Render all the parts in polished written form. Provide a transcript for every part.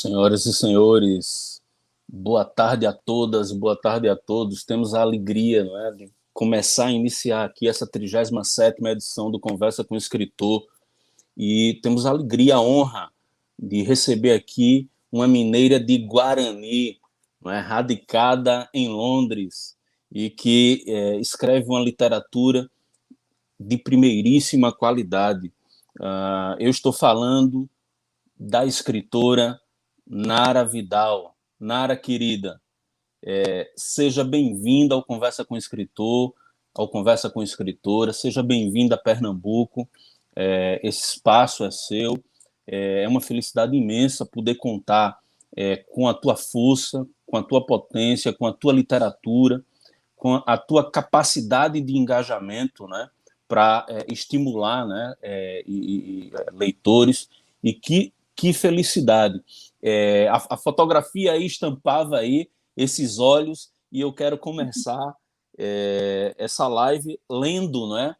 Senhoras e senhores, boa tarde a todas, boa tarde a todos. Temos a alegria, não é, de começar a iniciar aqui essa 37ª edição do Conversa com o Escritor, e temos a alegria, a honra de receber aqui uma mineira de Guarani, não é, radicada em Londres, e que escreve uma literatura de primeiríssima qualidade. Eu estou falando da escritora Nara Vidal. Nara, querida, seja bem-vinda ao Conversa com o Escritor, ao Conversa com Escritora, seja bem-vinda a Pernambuco, esse espaço é seu, é uma felicidade imensa poder contar com a tua força, com a tua potência, com a tua literatura, com a tua capacidade de engajamento, né, para estimular, né, leitores, e que felicidade. A fotografia aí estampava aí esses olhos, e eu quero começar essa live lendo, né,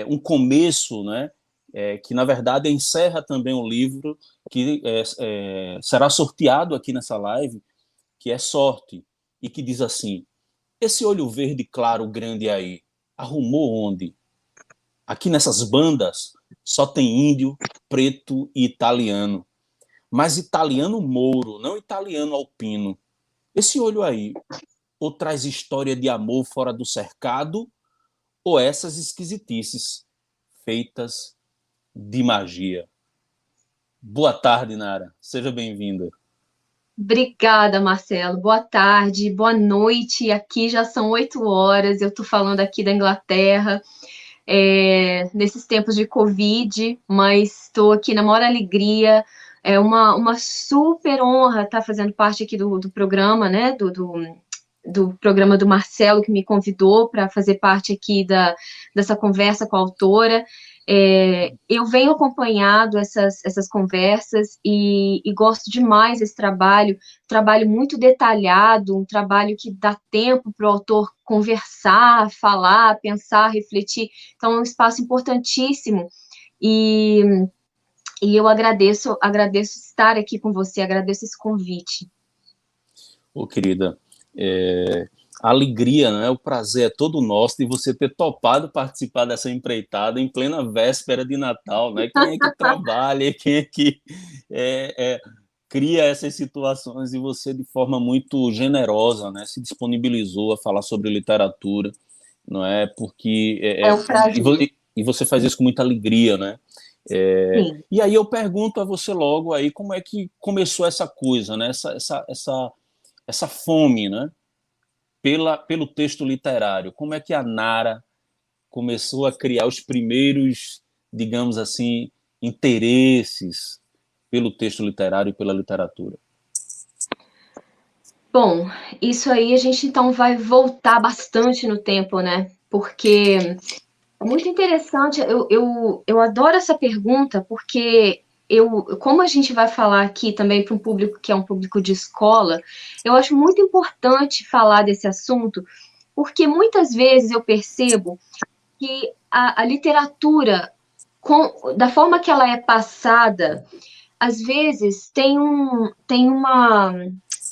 um começo, né, que na verdade encerra também o livro que será sorteado aqui nessa live, que é Sorte, e que diz assim: esse olho verde claro grande aí, arrumou onde? Aqui nessas bandas só tem índio, preto e italiano. Mas italiano mouro, não italiano alpino. Esse olho aí, ou traz história de amor fora do cercado, ou essas esquisitices feitas de magia. Boa tarde, Nara. Seja bem-vinda. Obrigada, Marcelo. Boa tarde, boa noite. Aqui já são 8 horas. Eu estou falando aqui da Inglaterra, nesses tempos de Covid, mas estou aqui na maior alegria. É uma super honra estar fazendo parte aqui do programa, né? Do programa do Marcelo, que me convidou para fazer parte aqui dessa conversa com a autora. Eu venho acompanhado essas conversas e gosto demais desse trabalho muito detalhado, um trabalho que dá tempo para o autor conversar, falar, pensar, refletir. Então, é um espaço importantíssimo e, e eu agradeço estar aqui com você, agradeço esse convite. Ô, querida, a alegria, né, o prazer é todo nosso de você ter topado participar dessa empreitada em plena véspera de Natal, né? Quem é que trabalha, quem é que cria essas situações, e você, de forma muito generosa, né, se disponibilizou a falar sobre literatura, não é? Porque É um prazer. e você faz isso com muita alegria, né? Sim. E aí eu pergunto a você logo aí como é que começou essa coisa, né? Essa fome, né? Pelo texto literário. Como é que a Nara começou a criar os primeiros, digamos assim, interesses pelo texto literário e pela literatura? Bom, isso aí a gente então vai voltar bastante no tempo, né? Porque é muito interessante, eu adoro essa pergunta, porque como a gente vai falar aqui também para um público que é um público de escola, eu acho muito importante falar desse assunto, porque muitas vezes eu percebo que a literatura, da forma que ela é passada, às vezes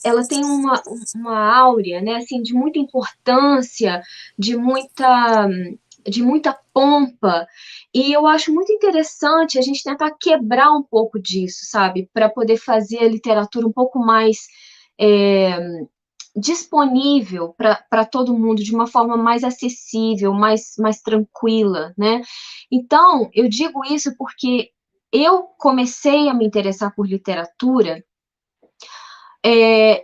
ela tem uma áurea, né, assim, de muita importância, de muita, de muita pompa, e eu acho muito interessante a gente tentar quebrar um pouco disso, sabe, para poder fazer a literatura um pouco mais disponível para todo mundo, de uma forma mais acessível, mais tranquila, né? Então, eu digo isso porque eu comecei a me interessar por literatura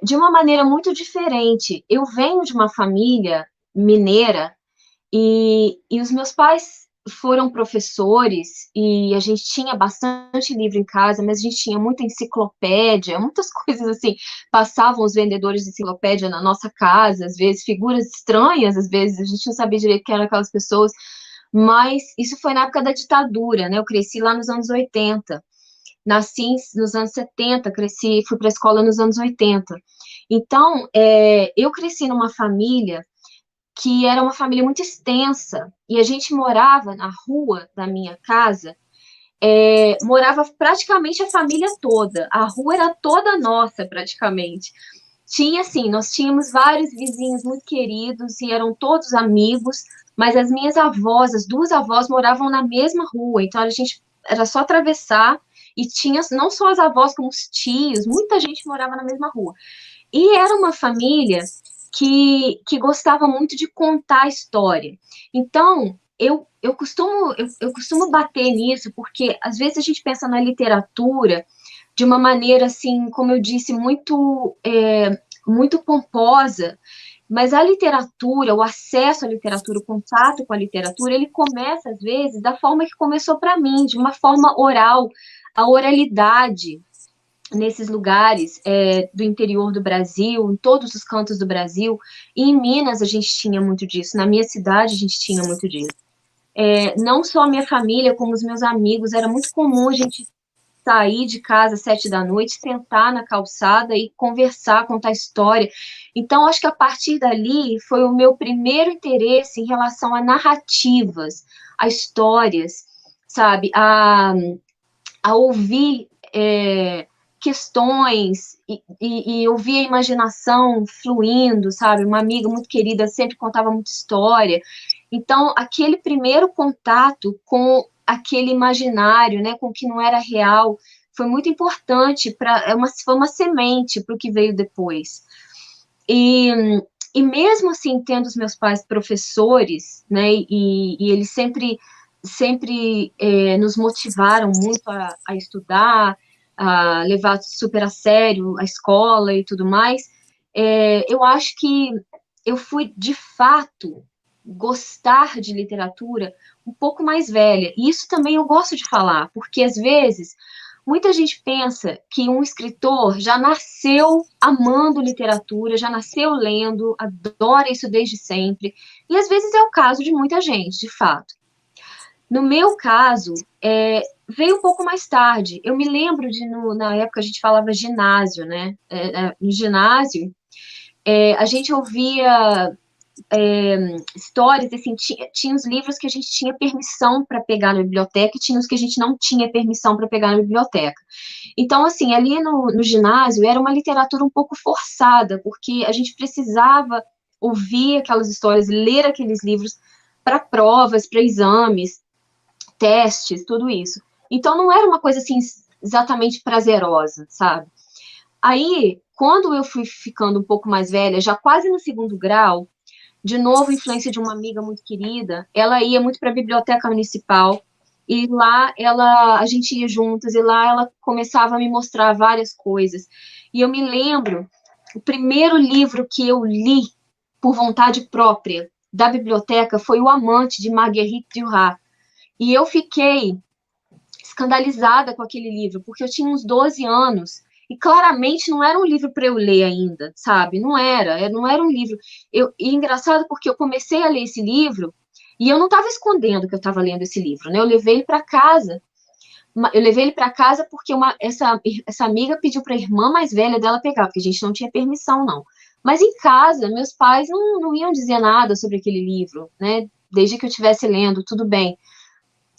de uma maneira muito diferente. Eu venho de uma família mineira e os meus pais foram professores e a gente tinha bastante livro em casa, mas a gente tinha muita enciclopédia, muitas coisas assim. Passavam os vendedores de enciclopédia na nossa casa, às vezes figuras estranhas, às vezes a gente não sabia direito quem eram aquelas pessoas, mas isso foi na época da ditadura, né? Eu cresci lá nos anos 80. Nasci nos anos 70, cresci, fui para a escola nos anos 80. Então, eu cresci numa família que era uma família muito extensa, e a gente morava na rua da minha casa, morava praticamente a família toda. A rua era toda nossa, praticamente. Tinha, assim, nós tínhamos vários vizinhos muito queridos e eram todos amigos, mas as minhas avós, as duas avós, moravam na mesma rua, então a gente era só atravessar e tinha não só as avós, como os tios, muita gente morava na mesma rua. E era uma família que gostava muito de contar a história. Então, eu costumo bater nisso, porque às vezes a gente pensa na literatura de uma maneira, assim, como eu disse, muito pomposa, mas a literatura, o acesso à literatura, o contato com a literatura, ele começa, às vezes, da forma que começou para mim, de uma forma oral, a oralidade nesses lugares do interior do Brasil, em todos os cantos do Brasil, e em Minas a gente tinha muito disso, na minha cidade a gente tinha muito disso. Não só a minha família, como os meus amigos, era muito comum a gente sair de casa às 7 da noite, sentar na calçada e conversar, contar história. Então, acho que a partir dali foi o meu primeiro interesse em relação a narrativas, a histórias, sabe? A ouvir questões e ouvir a imaginação fluindo, sabe? Uma amiga muito querida sempre contava muita história. Então, aquele primeiro contato com aquele imaginário, né, com o que não era real, foi muito importante foi uma semente para o que veio depois. E, e mesmo assim, tendo os meus pais professores, né, e eles sempre nos motivaram muito a estudar, a levar super a sério a escola e tudo mais, eu acho que eu fui, de fato, gostar de literatura um pouco mais velha. E isso também eu gosto de falar, porque às vezes muita gente pensa que um escritor já nasceu amando literatura, já nasceu lendo, adora isso desde sempre. E às vezes é o caso de muita gente, de fato. No meu caso, veio um pouco mais tarde. Eu me lembro na época a gente falava ginásio, né? No ginásio, a gente ouvia histórias, assim, tinha os livros que a gente tinha permissão para pegar na biblioteca e tinha os que a gente não tinha permissão para pegar na biblioteca. Então, assim, ali no ginásio era uma literatura um pouco forçada, porque a gente precisava ouvir aquelas histórias, ler aqueles livros para provas, para exames, testes, tudo isso. Então, não era uma coisa, assim, exatamente prazerosa, sabe? Aí, quando eu fui ficando um pouco mais velha, já quase no segundo grau, de novo, influência de uma amiga muito querida, ela ia muito para a biblioteca municipal, e lá a gente ia juntas, e lá ela começava a me mostrar várias coisas. E eu me lembro, o primeiro livro que eu li por vontade própria da biblioteca foi O Amante, de Marguerite Duras. E eu fiquei escandalizada com aquele livro, porque eu tinha uns 12 anos, e claramente não era um livro para eu ler ainda, sabe? Não era um livro. E engraçado porque eu comecei a ler esse livro, e eu não estava escondendo que eu estava lendo esse livro, né? Eu levei ele para casa. Eu levei ele para casa porque essa amiga pediu para a irmã mais velha dela pegar, porque a gente não tinha permissão, não. Mas em casa, meus pais não iam dizer nada sobre aquele livro, né? Desde que eu estivesse lendo, tudo bem.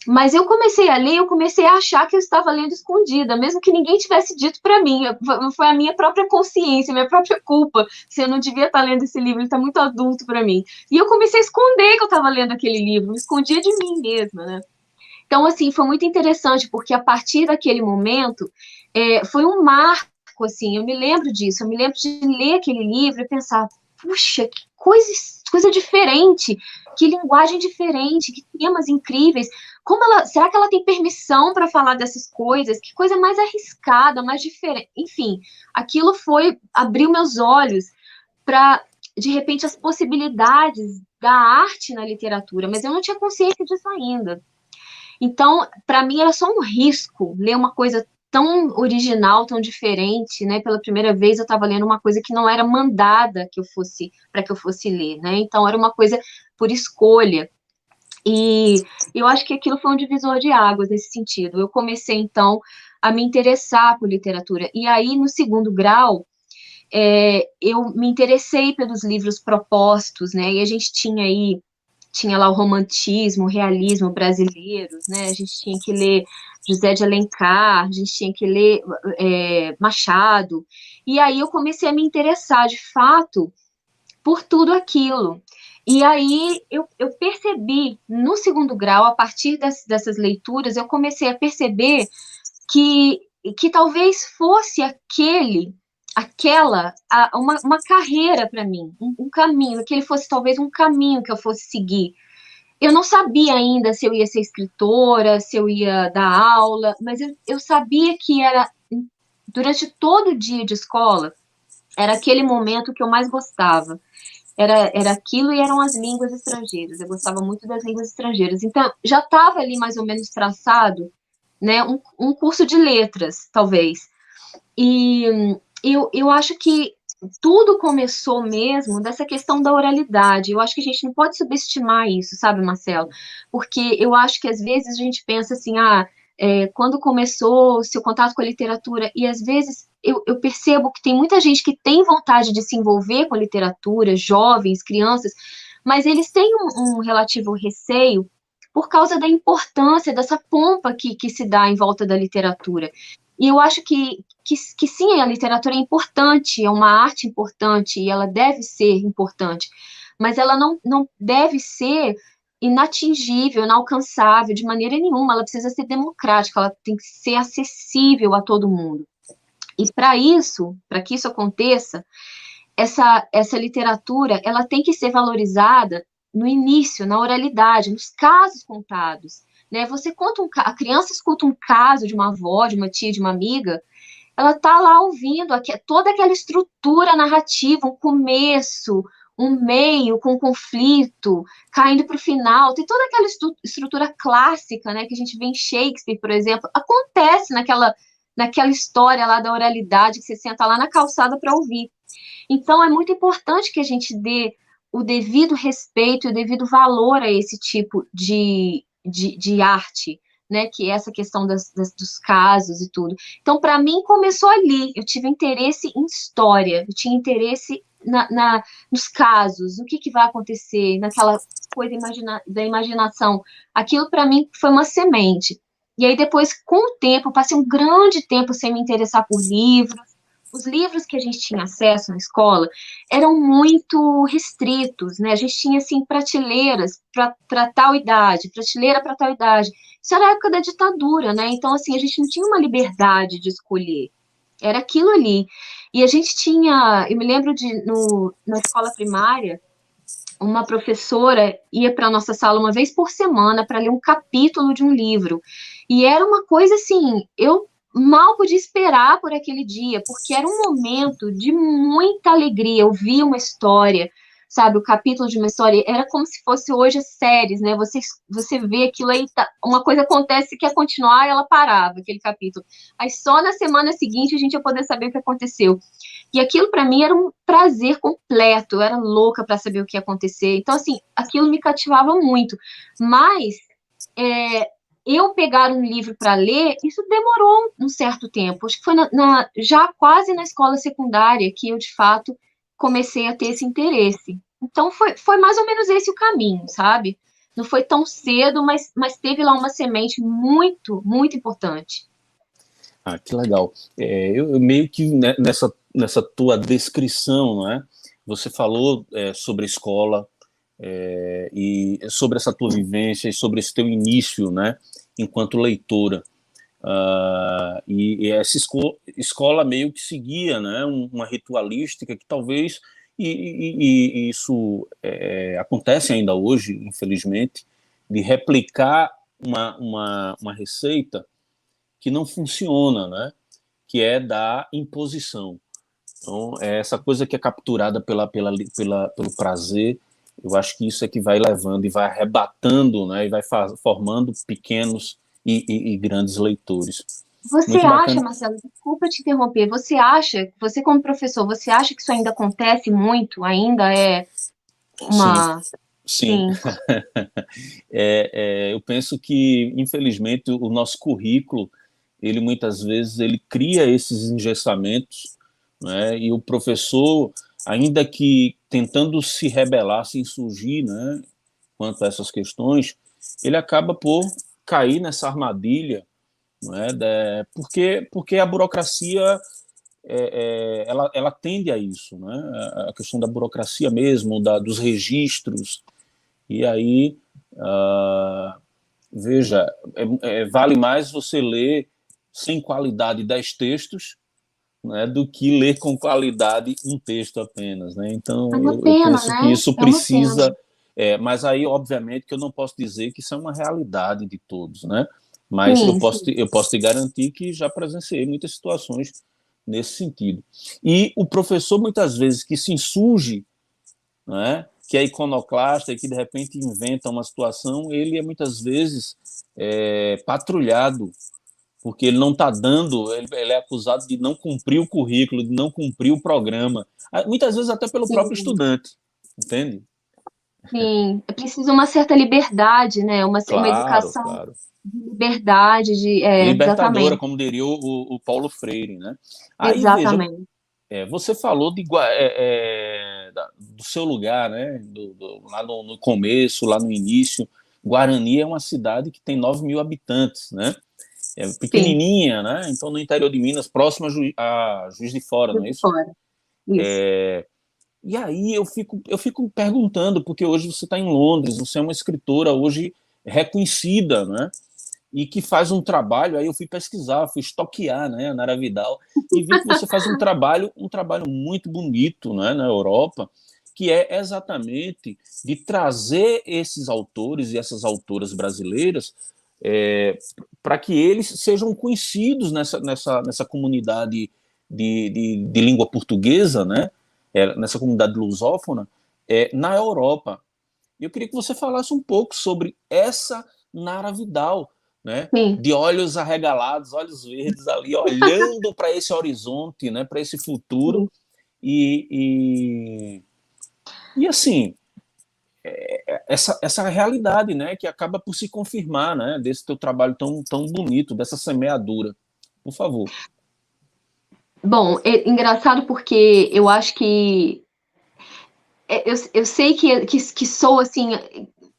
Mas eu comecei a ler, eu comecei a achar que eu estava lendo escondida, mesmo que ninguém tivesse dito para mim. Foi a minha própria consciência, minha própria culpa. Se eu não devia estar lendo esse livro, ele está muito adulto para mim. E eu comecei a esconder que eu estava lendo aquele livro, me escondia de mim mesma, né? Então, assim, foi muito interessante, porque a partir daquele momento, foi um marco, assim, eu me lembro disso, eu me lembro de ler aquele livro e pensar, puxa, que coisa diferente, que linguagem diferente, que temas incríveis, será que ela tem permissão para falar dessas coisas? Que coisa mais arriscada, mais diferente, enfim, aquilo abriu meus olhos para, de repente, as possibilidades da arte na literatura, mas eu não tinha consciência disso ainda. Então, para mim era só um risco ler uma coisa tão original, tão diferente, né? Pela primeira vez eu estava lendo uma coisa que não era mandada para que eu fosse ler, né? Então era uma coisa por escolha. E eu acho que aquilo foi um divisor de águas nesse sentido. Eu comecei então a me interessar por literatura. E aí no segundo grau eu me interessei pelos livros propostos, né? E a gente tinha lá o romantismo, o realismo brasileiros, né? A gente tinha que ler José de Alencar, a gente tinha que ler Machado. E aí eu comecei a me interessar, de fato, por tudo aquilo. E aí eu percebi, no segundo grau, a partir dessas leituras, eu comecei a perceber que, que talvez fosse uma carreira para mim, um caminho, que ele fosse talvez um caminho que eu fosse seguir. Eu não sabia ainda se eu ia ser escritora, se eu ia dar aula, mas eu sabia que era, durante todo o dia de escola, era aquele momento que eu mais gostava. Era aquilo e eram as línguas estrangeiras. Eu gostava muito das línguas estrangeiras. Então, já estava ali mais ou menos traçado, né, um curso de letras, talvez. E eu acho que tudo começou mesmo dessa questão da oralidade. Eu acho que a gente não pode subestimar isso, sabe, Marcelo? Porque eu acho que às vezes a gente pensa assim, quando começou o seu contato com a literatura, e às vezes eu percebo que tem muita gente que tem vontade de se envolver com a literatura, jovens, crianças, mas eles têm um relativo receio por causa da importância, dessa pompa que se dá em volta da literatura. E eu acho que sim, a literatura é importante, é uma arte importante, e ela deve ser importante, mas ela não deve ser inatingível, inalcançável, de maneira nenhuma, ela precisa ser democrática, ela tem que ser acessível a todo mundo. E para que isso aconteça, essa literatura, ela tem que ser valorizada no início, na oralidade, nos casos contados, né? A criança escuta um caso de uma avó, de uma tia, de uma amiga, ela está lá ouvindo toda aquela estrutura narrativa, um começo, um meio com conflito, caindo para o final, tem toda aquela estrutura clássica, né, que a gente vê em Shakespeare, por exemplo, acontece naquela história lá da oralidade, que você senta lá na calçada para ouvir. Então, é muito importante que a gente dê o devido respeito e o devido valor a esse tipo de arte, né, que é essa questão dos casos e tudo. Então, para mim, começou ali. Eu tive interesse em história, eu tinha interesse nos casos, o que vai acontecer, naquela coisa da imaginação. Aquilo, para mim, foi uma semente. E aí, depois, com o tempo, eu passei um grande tempo sem me interessar por livros. Os livros que a gente tinha acesso na escola eram muito restritos, né? A gente tinha, assim, prateleiras para tal idade, prateleira para tal idade. Isso era a época da ditadura, né? Então, assim, a gente não tinha uma liberdade de escolher. Era aquilo ali. E a gente tinha, eu me lembro na escola primária, uma professora ia para a nossa sala uma vez por semana para ler um capítulo de um livro. E era uma coisa assim, eu mal podia esperar por aquele dia, porque era um momento de muita alegria. Eu via uma história, sabe, o capítulo de uma história, era como se fosse hoje as séries, né? Você vê aquilo aí, uma coisa acontece, quer continuar, e ela parava, aquele capítulo. Aí só na semana seguinte a gente ia poder saber o que aconteceu. E aquilo para mim era um prazer completo, eu era louca para saber o que ia acontecer. Então, assim, aquilo me cativava muito. Mas eu pegar um livro para ler, isso demorou um certo tempo. Acho que foi já quase na escola secundária que eu, de fato, comecei a ter esse interesse. Então, foi mais ou menos esse o caminho, sabe? Não foi tão cedo, mas teve lá uma semente muito, muito importante. Ah, que legal. Eu meio que nessa tua descrição, né, você falou sobre a escola e sobre essa tua vivência e sobre esse teu início, né, enquanto leitora. E essa escola meio que seguia, né, uma ritualística que talvez, e isso acontece ainda hoje, infelizmente, de replicar uma receita que não funciona, né? Que é da imposição. Então, é essa coisa que é capturada pelo prazer, eu acho que isso é que vai levando e vai arrebatando, né? E vai formando pequenos e grandes leitores. Você Muito acha, bacana. Marcelo, desculpa te interromper, você como professor, você acha que isso ainda acontece muito? Ainda é Sim, uma... sim. Sim, Eu penso que, infelizmente, o nosso currículo, ele muitas vezes ele cria esses engessamentos, né? E o professor, ainda que tentando se rebelar, se insurgir, né? quanto a essas questões, ele acaba por cair nessa armadilha, não é? Porque a burocracia ela tende a isso, né? A questão da burocracia mesmo, dos registros, e aí, veja, vale mais você ler sem qualidade 10 textos, né, do que ler com qualidade um texto apenas, né? É Então, uma eu pena, penso que né? isso É uma pena. precisa... mas aí, obviamente, que eu não posso dizer que isso é uma realidade de todos, né? Mas Sim, sim. eu posso te garantir que já presenciei muitas situações nesse sentido. E o professor, muitas vezes, que se insurge, né, que é iconoclasta e que, de repente, inventa uma situação, ele é, muitas vezes, patrulhado, porque ele não está dando, ele é acusado de não cumprir o currículo, de não cumprir o programa, muitas vezes até pelo próprio Sim, estudante, entende? sim. É preciso uma certa liberdade, né? Uma Claro, educação claro. de liberdade, Libertadora, exatamente, como diria o Paulo Freire, né? Aí, veja, exatamente. você falou do seu lugar, né? Lá no começo, lá no início. Guarani é uma cidade que tem 9 mil habitantes, né? É Sim, pequenininha, né? Então, no interior de Minas, próximo a Juiz de Fora, não é de isso? fora. Isso. E aí eu fico perguntando, porque hoje você está em Londres, você é uma escritora hoje reconhecida, né? E que faz um trabalho, aí eu fui pesquisar, fui estoquear, né, a Nara Vidal, e vi que você faz um trabalho muito bonito, né, na Europa, que é exatamente de trazer esses autores e essas autoras brasileiras para que eles sejam conhecidos nessa comunidade de língua portuguesa, né, nessa comunidade lusófona, na Europa. Eu queria que você falasse um pouco sobre essa Nara Vidal, né? Sim. De olhos arregalados, olhos verdes ali, olhando para esse horizonte, né? Para esse futuro. Sim. E, e assim, essa realidade, né? Que acaba por se confirmar, né? Desse teu trabalho tão bonito, dessa semeadura. Por favor. Bom, é engraçado porque eu acho que eu sei que sou assim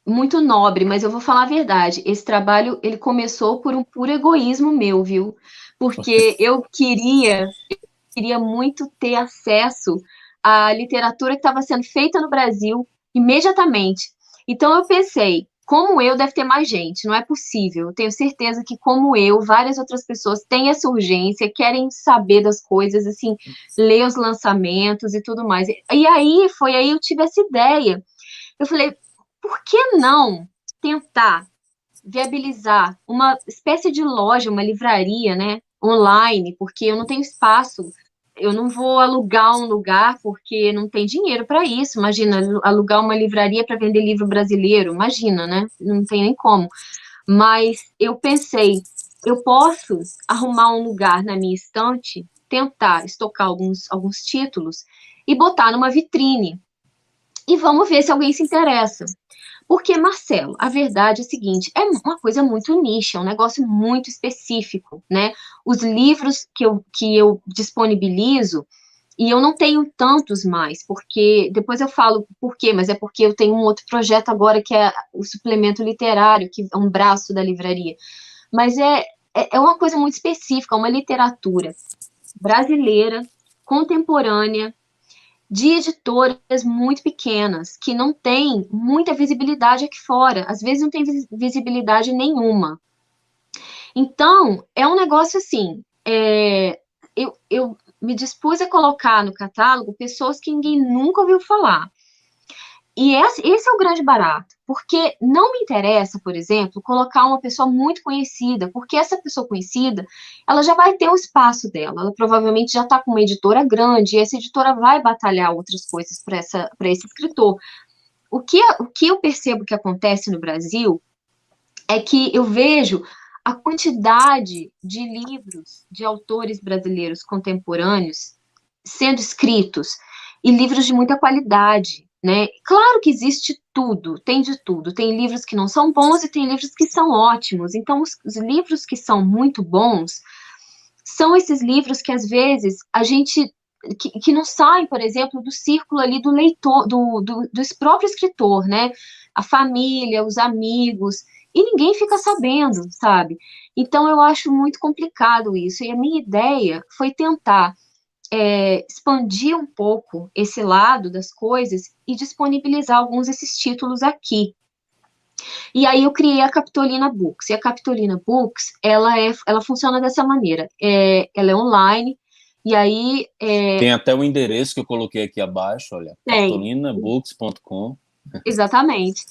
muito nobre, mas eu vou falar a verdade. Esse trabalho ele começou por um puro egoísmo meu, viu? Porque queria muito ter acesso à literatura que estava sendo feita no Brasil imediatamente. Então eu pensei, como eu, deve ter mais gente, não é possível. Eu tenho certeza que, como eu, várias outras pessoas têm essa urgência, querem saber das coisas, assim, ler os lançamentos e tudo mais. E aí, foi aí eu tive essa ideia. Eu falei, por que não tentar viabilizar uma espécie de loja, uma livraria, né, online, porque eu não tenho espaço, eu não vou alugar um lugar porque não tem dinheiro para isso. Imagina, alugar uma livraria para vender livro brasileiro, imagina, né? Não tem nem como. Mas eu pensei, eu posso arrumar um lugar na minha estante, tentar estocar alguns títulos e botar numa vitrine. E vamos ver se alguém se interessa. Porque, Marcelo, a verdade é a seguinte, é uma coisa muito nicha, é um negócio muito específico, né? Os livros que eu disponibilizo, e eu não tenho tantos mais, porque depois eu falo por quê, mas é porque eu tenho um outro projeto agora que é o suplemento literário, que é um braço da livraria. Mas é uma coisa muito específica, uma literatura brasileira, contemporânea, de editoras muito pequenas, que não têm muita visibilidade aqui fora, às vezes não tem visibilidade nenhuma. Então, é um negócio assim, eu me dispus a colocar no catálogo pessoas que ninguém nunca ouviu falar. E esse é o grande barato, porque não me interessa, por exemplo, colocar uma pessoa muito conhecida, porque essa pessoa conhecida, ela já vai ter o espaço dela, ela provavelmente já está com uma editora grande, e essa editora vai batalhar outras coisas para esse escritor. O que eu percebo que acontece no Brasil é que eu vejo a quantidade de livros de autores brasileiros contemporâneos sendo escritos e livros de muita qualidade, né? Claro que existe tudo, tem de tudo. Tem livros que não são bons e tem livros que são ótimos. Então, os livros que são muito bons são esses livros que às vezes a gente que não saem, por exemplo, do círculo ali do leitor, do próprio escritor, né? A família, os amigos, e ninguém fica sabendo, sabe? Então eu acho muito complicado isso. E a minha ideia foi tentar expandir um pouco esse lado das coisas e disponibilizar alguns desses títulos aqui. E aí eu criei a Capitolina Books. E a Capitolina Books, ela funciona dessa maneira. Ela é online, e aí Tem até o endereço que eu coloquei aqui abaixo, olha, tem, capitolinaBooks.com. exatamente.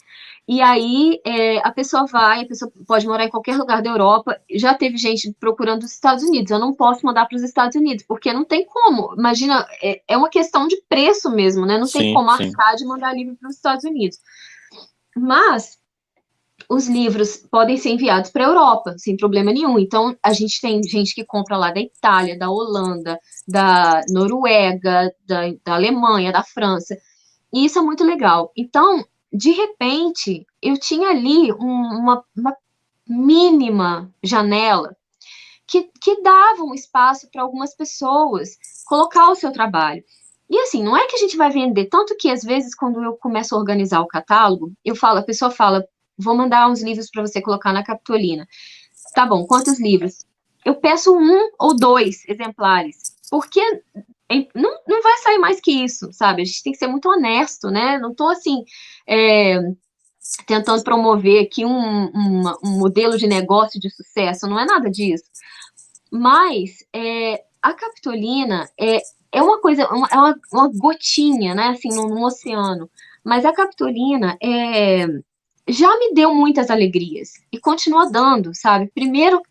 E aí a pessoa pode morar em qualquer lugar da Europa. Já teve gente procurando os Estados Unidos. Eu não posso mandar para os Estados Unidos, porque não tem como. Imagina, é uma questão de preço mesmo, né? Não tem Sim, como sim. arcar de mandar livro para os Estados Unidos. Mas os livros podem ser enviados para a Europa, sem problema nenhum. Então, a gente tem gente que compra lá da Itália, da Holanda, da Noruega, da Alemanha, da França. E isso é muito legal. Então, de repente, eu tinha ali uma mínima janela que dava um espaço para algumas pessoas colocar o seu trabalho. E assim, não é que a gente vai vender, tanto que às vezes, quando eu começo a organizar o catálogo, a pessoa fala, vou mandar uns livros para você colocar na Capitolina. Tá bom, quantos livros? Eu peço 1 ou 2 exemplares, porque não vai sair mais que isso, sabe? A gente tem que ser muito honesto, né? Não tô assim, tentando promover aqui um modelo de negócio de sucesso, não é nada disso. Mas a Capitolina é uma coisa, uma gotinha, né, assim, num oceano. Mas a Capitolina já me deu muitas alegrias e continua dando, sabe? Primeiro,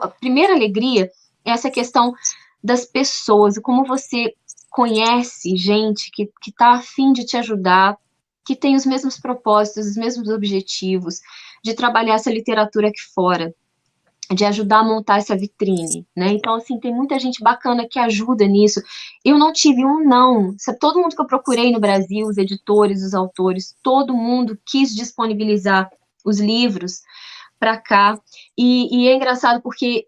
a primeira alegria é essa questão das pessoas, como você conhece gente que está a fim de te ajudar, que tem os mesmos propósitos, os mesmos objetivos, de trabalhar essa literatura aqui fora, de ajudar a montar essa vitrine, né? Então, assim, tem muita gente bacana que ajuda nisso. Eu não tive um não. Todo mundo que eu procurei no Brasil, os editores, os autores, todo mundo quis disponibilizar os livros para cá. E é engraçado porque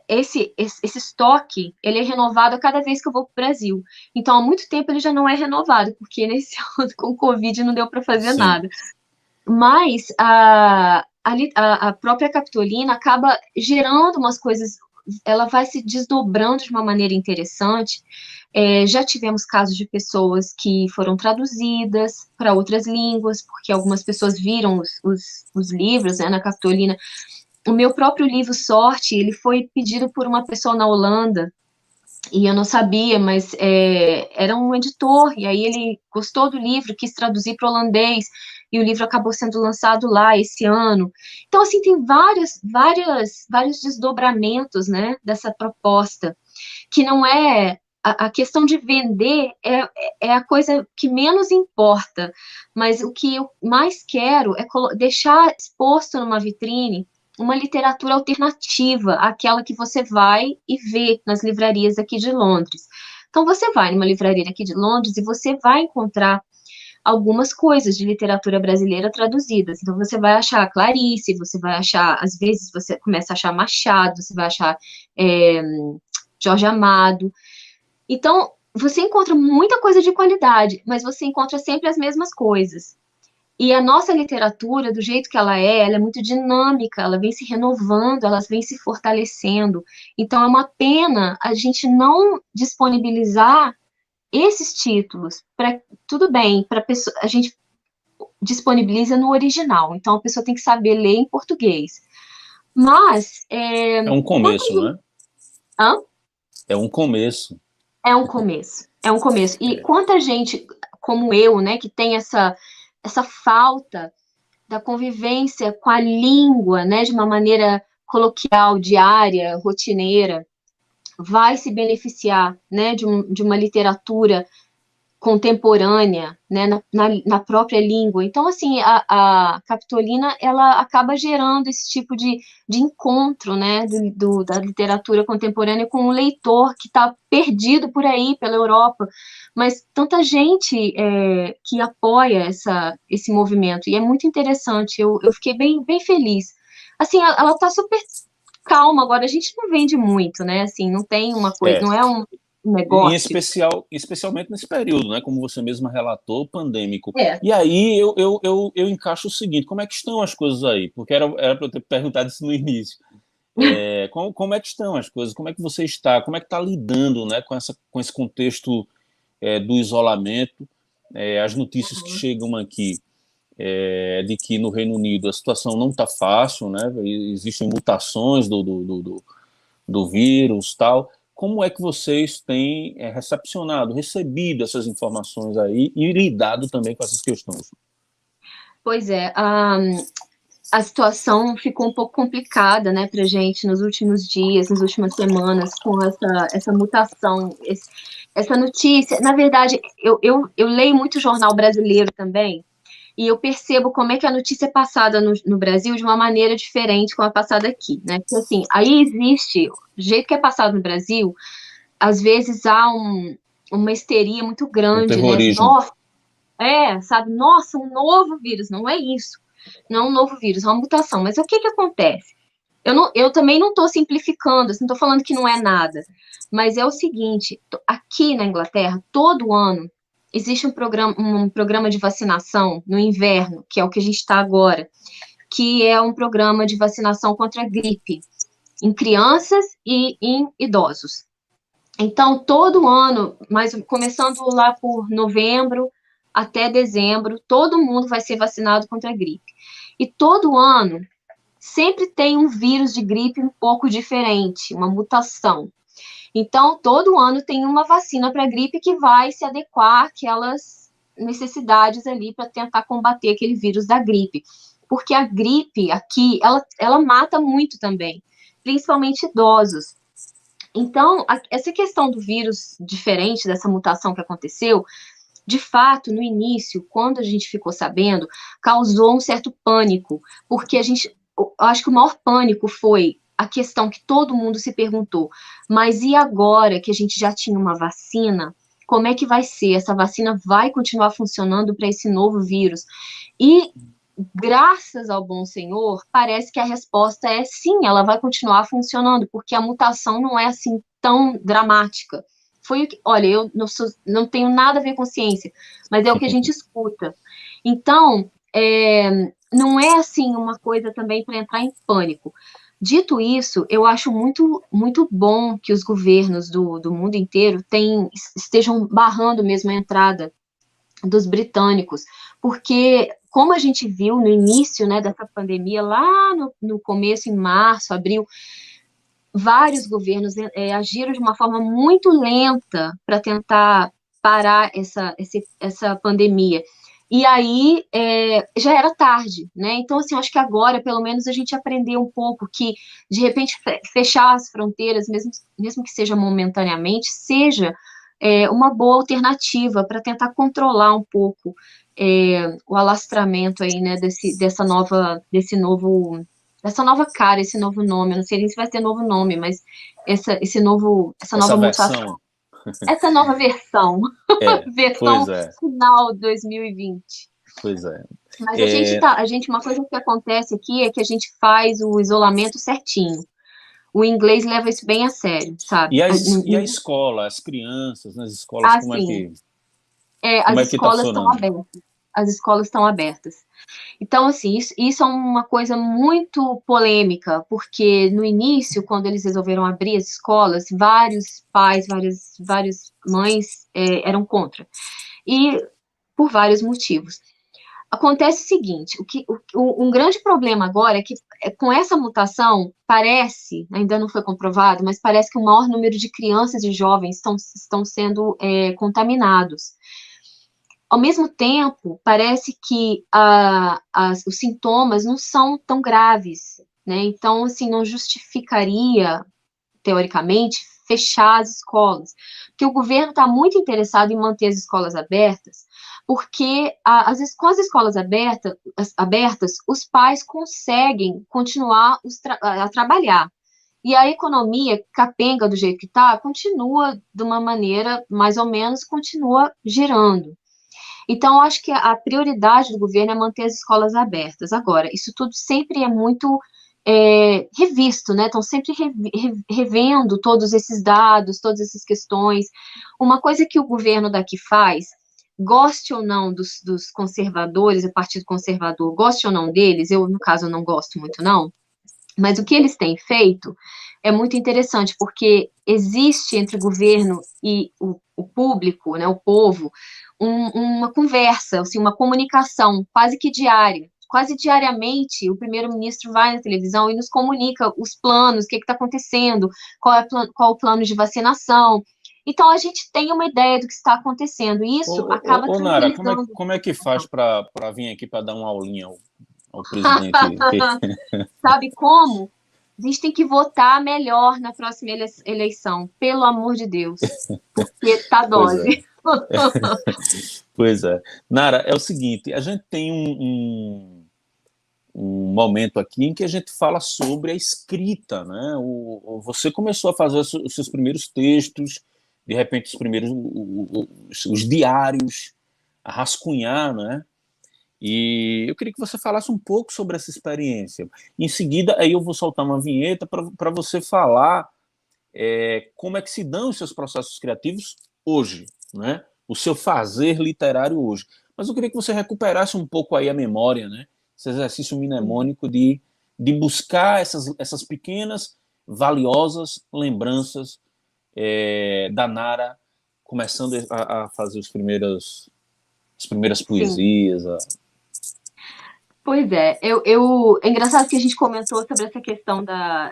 esse estoque, ele é renovado a cada vez que eu vou para o Brasil. Então, há muito tempo ele já não é renovado, porque nesse ano, com o Covid, não deu para fazer Sim. nada. Mas a própria Capitolina acaba gerando umas coisas, ela vai se desdobrando de uma maneira interessante. Já tivemos casos de pessoas que foram traduzidas para outras línguas, porque algumas pessoas viram os livros, né, na Capitolina. O meu próprio livro Sorte, ele foi pedido por uma pessoa na Holanda, e eu não sabia, mas era um editor, e aí ele gostou do livro, quis traduzir para o holandês, e o livro acabou sendo lançado lá esse ano. Então, assim, tem vários desdobramentos, né, dessa proposta, que não é... A questão de vender é a coisa que menos importa, mas o que eu mais quero é deixar exposto numa vitrine uma literatura alternativa àquela que você vai e vê nas livrarias aqui de Londres. Então, você vai numa livraria aqui de Londres e você vai encontrar algumas coisas de literatura brasileira traduzidas. Então, você vai achar Clarice, você vai achar, às vezes, você começa a achar Machado, você vai achar Jorge Amado. Então, você encontra muita coisa de qualidade, mas você encontra sempre as mesmas coisas. E a nossa literatura, do jeito que ela é muito dinâmica, ela vem se renovando, ela vem se fortalecendo. Então, é uma pena a gente não disponibilizar esses títulos. Tudo bem, a gente disponibiliza no original, então a pessoa tem que saber ler em português. Mas, É um começo, não é? hã? É um começo. É um começo, é um começo. E quanta gente como eu, né, que tem essa falta da convivência com a língua, né, de uma maneira coloquial, diária, rotineira, vai se beneficiar, né, de uma literatura contemporânea, né, na própria língua. Então, assim, a Capitolina, ela acaba gerando esse tipo de encontro, né, da literatura contemporânea com o leitor que está perdido por aí, pela Europa, mas tanta gente que apoia esse movimento, e é muito interessante, eu fiquei bem feliz. Assim, ela está super calma agora, a gente não vende muito, né, assim, não tem uma coisa, É, não é negócio. Especialmente nesse período, né, como você mesma relatou, pandêmico. É. E aí eu encaixo o seguinte: como é que estão as coisas aí? Porque era para eu ter perguntado isso no início. Como é que estão as coisas? Como é que você está? Como é que está lidando, né, com esse contexto do isolamento? As notícias que chegam aqui de que no Reino Unido a situação não está fácil, né? Existem mutações do vírus, tal. Como é que vocês têm recebido essas informações aí e lidado também com essas questões? Pois é, a situação ficou um pouco complicada, né, para gente nos últimos dias, nas últimas semanas, com essa mutação, essa notícia. Na verdade, eu leio muito jornal brasileiro também, e eu percebo como é que a notícia é passada no Brasil de uma maneira diferente como é passada aqui, né? Porque, assim, aí existe, do jeito que é passado no Brasil, às vezes há uma histeria muito Um grande, né? terrorismo. Nossa, sabe? Nossa, um novo vírus. Não é isso. Não é um novo vírus, é uma mutação. Mas o que que acontece? Eu também não estou simplificando, assim, não estou falando que não é nada. Mas é o seguinte, aqui na Inglaterra, todo ano, existe um programa de vacinação no inverno, que é o que a gente está agora, que é um programa de vacinação contra a gripe, em crianças e em idosos. Então, todo ano, mas começando lá por novembro até dezembro, todo mundo vai ser vacinado contra a gripe. E todo ano sempre tem um vírus de gripe um pouco diferente, uma mutação. Então, todo ano tem uma vacina para gripe que vai se adequar àquelas necessidades ali para tentar combater aquele vírus da gripe. Porque a gripe aqui, ela mata muito também, principalmente idosos. Então, essa questão do vírus diferente, dessa mutação que aconteceu, de fato, no início, quando a gente ficou sabendo, causou um certo pânico, porque eu acho que o maior pânico foi a questão que todo mundo se perguntou, mas e agora que a gente já tinha uma vacina, como é que vai ser? Essa vacina vai continuar funcionando para esse novo vírus? E graças ao bom Senhor, parece que a resposta é sim, ela vai continuar funcionando, porque a mutação não é assim tão dramática. Foi o que, olha, eu não tenho nada a ver com ciência, mas é o que a gente escuta. Então, não é assim uma coisa também para entrar em pânico. Dito isso, eu acho muito, muito bom que os governos do mundo inteiro estejam barrando mesmo a entrada dos britânicos, porque como a gente viu no início, né, dessa pandemia, lá no começo, em março, abril, vários governos agiram de uma forma muito lenta para tentar parar essa pandemia. E aí já era tarde, né? Então, assim, acho que agora, pelo menos, a gente aprendeu um pouco que, de repente, fechar as fronteiras, mesmo que seja momentaneamente, seja uma boa alternativa para tentar controlar um pouco o alastramento aí, né, dessa nova cara, esse novo nome. Eu não sei nem se vai ter novo nome, mas essa Essa nova mutação, versão. essa nova versão, Pois versão é, final 2020. pois é. Mas uma coisa que acontece aqui é que a gente faz o isolamento certinho. O inglês leva isso bem a sério, sabe? E a escola, as crianças nas escolas, Assim, como as é que está escolas estão funcionando? abertas. As escolas estão abertas. Então, assim, isso é uma coisa muito polêmica, porque no início, quando eles resolveram abrir as escolas, vários pais, várias mães eram contra. E por vários motivos. Acontece o seguinte, um grande problema agora é que com essa mutação, parece, ainda não foi comprovado, mas parece que o maior número de crianças e jovens estão sendo contaminados. Ao mesmo tempo, parece que os sintomas não são tão graves, né? Então, assim, não justificaria, teoricamente, fechar as escolas. Porque o governo está muito interessado em manter as escolas abertas, porque com as escolas abertas, os pais conseguem continuar a trabalhar. E a economia capenga do jeito que está, continua de uma maneira, mais ou menos, continua girando. Então, eu acho que a prioridade do governo é manter as escolas abertas. Agora, isso tudo sempre é muito revisto, né? Estão sempre revendo todos esses dados, todas essas questões. Uma coisa que o governo daqui faz, goste ou não dos conservadores, o Partido Conservador, goste ou não deles, eu, no caso, não gosto muito, não, mas o que eles têm feito é muito interessante, porque existe entre o governo e o público, né, o povo, uma conversa, assim, uma comunicação quase que diária. Quase diariamente, o primeiro-ministro vai na televisão e nos comunica os planos, o que está acontecendo, qual o plano de vacinação. Então, a gente tem uma ideia do que está acontecendo, e isso acaba Nara, tranquilizando. como é que faz para vir aqui para dar uma aulinha ao presidente? Sabe como? A gente tem que votar melhor na próxima eleição, pelo amor de Deus, porque tá Pois é. dose. Pois é. Nara, é o seguinte, a gente tem um momento aqui em que a gente fala sobre a escrita, né? Você começou a fazer os seus primeiros textos, de repente os primeiros os diários, a rascunhar, né? E eu queria que você falasse um pouco sobre essa experiência. Em seguida, aí eu vou soltar uma vinheta para você falar como é que se dão os seus processos criativos hoje, né? O seu fazer literário hoje. Mas eu queria que você recuperasse um pouco aí a memória, né? Esse exercício mnemônico de buscar essas pequenas, valiosas lembranças da Nara, começando a fazer as primeiras Sim. poesias. Pois é, é engraçado que a gente comentou sobre essa questão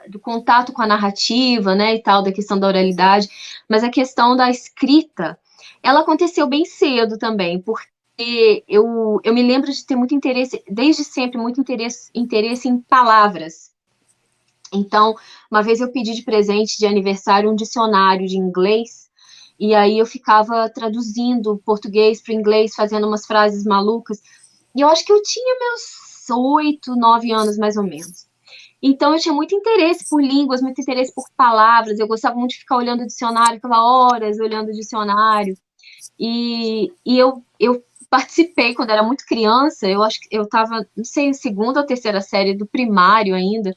do contato com a narrativa, né, e tal, da questão da oralidade, mas a questão da escrita, ela aconteceu bem cedo também, porque eu me lembro de ter muito interesse, desde sempre, muito interesse em palavras. Então, uma vez eu pedi de presente de aniversário um dicionário de inglês, e aí eu ficava traduzindo português para inglês, fazendo umas frases malucas, e eu acho que eu tinha meus 8, 9 anos, mais ou menos. Então, eu tinha muito interesse por línguas, muito interesse por palavras. Eu gostava muito de ficar olhando o dicionário, ficava horas olhando o dicionário. E eu participei quando era muito criança. Eu acho que eu estava, não sei, segunda ou terceira série do primário ainda.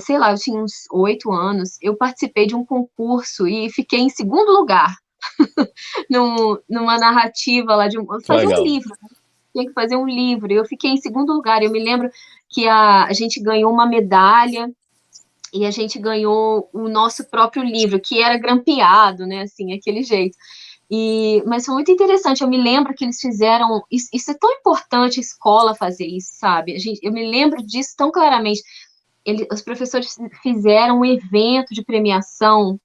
Sei lá, eu tinha uns 8 anos. Eu participei de um concurso e fiquei em segundo lugar numa narrativa lá de Que fazer um legal. livro. Tinha que fazer um livro. Eu fiquei em segundo lugar. Eu me lembro que a gente ganhou uma medalha e a gente ganhou o nosso próprio livro, que era grampeado, né? Assim, aquele jeito. Mas foi muito interessante. Eu me lembro que eles fizeram. Isso é tão importante a escola fazer isso, sabe? Eu me lembro disso tão claramente. Os professores fizeram um evento de premiação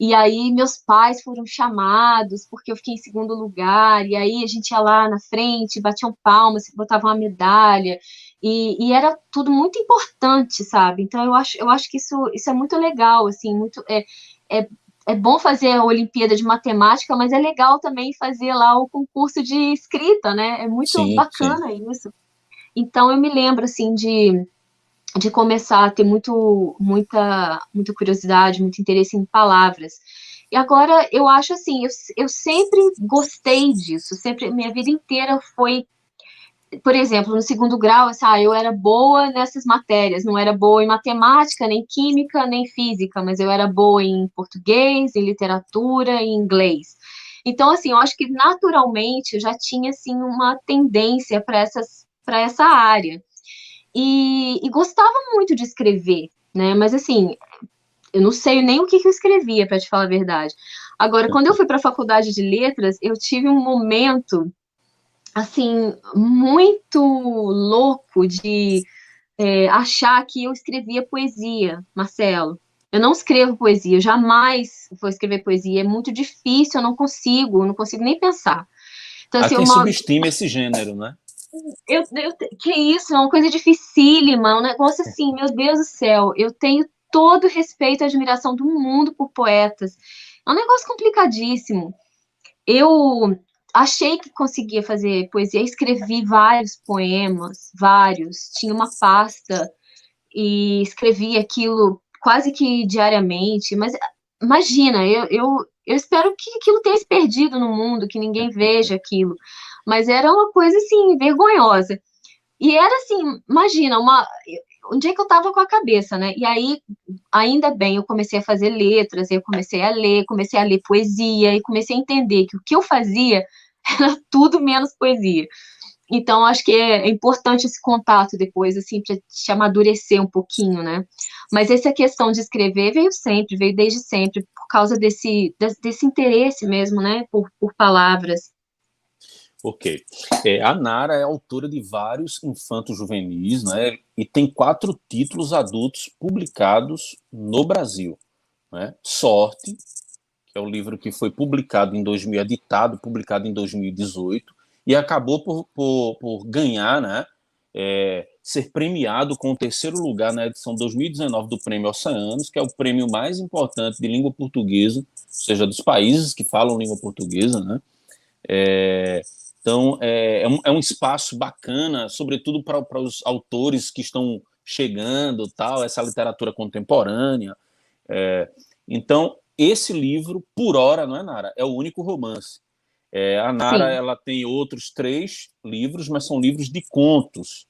e aí meus pais foram chamados, porque eu fiquei em segundo lugar, e aí a gente ia lá na frente, batiam palmas, botavam uma medalha, e era tudo muito importante, sabe? Então eu acho que isso é muito legal, assim, é, é bom fazer a Olimpíada de Matemática, mas é legal também fazer lá o concurso de escrita, né? É muito Sim, sim. bacana isso. Então eu me lembro, assim, de começar a ter muita curiosidade, muito interesse em palavras. E agora eu acho assim, eu sempre gostei disso, sempre, minha vida inteira foi, por exemplo, no segundo grau, assim, eu era boa nessas matérias, não era boa em matemática, nem química, nem física, mas eu era boa em português, em literatura, em inglês. Então, assim, eu acho que naturalmente eu já tinha assim uma tendência para essa área e gostava muito de escrever, né? Mas assim, eu não sei nem o que eu escrevia, para te falar a verdade. Agora, quando eu fui para a faculdade de letras, eu tive um momento assim muito louco de achar que eu escrevia poesia, Marcelo. Eu não escrevo poesia, eu jamais vou escrever poesia, é muito difícil, eu não consigo nem pensar. Então, Há assim, quem subestime esse gênero, né? que isso, é uma coisa dificílima, é um negócio assim, meu Deus do céu, eu tenho todo o respeito e admiração do mundo por poetas. É um negócio complicadíssimo. Eu achei que conseguia fazer poesia, escrevi vários poemas, vários, tinha uma pasta e escrevi aquilo quase que diariamente, mas imagina, eu espero que aquilo tenha se perdido no mundo, que ninguém veja aquilo, mas era uma coisa assim, vergonhosa. E era assim, imagina, onde é que eu estava com a cabeça, né? E aí, ainda bem, eu comecei a fazer letras, eu comecei a ler poesia, e comecei a entender que o que eu fazia era tudo menos poesia. Então, acho que é importante esse contato depois, assim, para te amadurecer um pouquinho, né? Mas essa questão de escrever veio sempre, veio desde sempre, por causa desse interesse mesmo, né? Por palavras. Ok. A Nara é autora de vários infantos juvenis, né? E tem 4 títulos adultos publicados no Brasil, né? Sorte, que é o livro que foi publicado em 2000, editado, publicado em 2018, e acabou por ganhar, né? Ser premiado com o 3º lugar na edição 2019 do Prêmio Oceanos, que é o prêmio mais importante de língua portuguesa, ou seja, dos países que falam língua portuguesa, né? Então, é um espaço bacana, sobretudo para os autores que estão chegando, tal, essa literatura contemporânea. Então, esse livro, por hora, não é, Nara? É o único romance. A Nara, Sim. ela tem outros 3 livros, mas são livros de contos,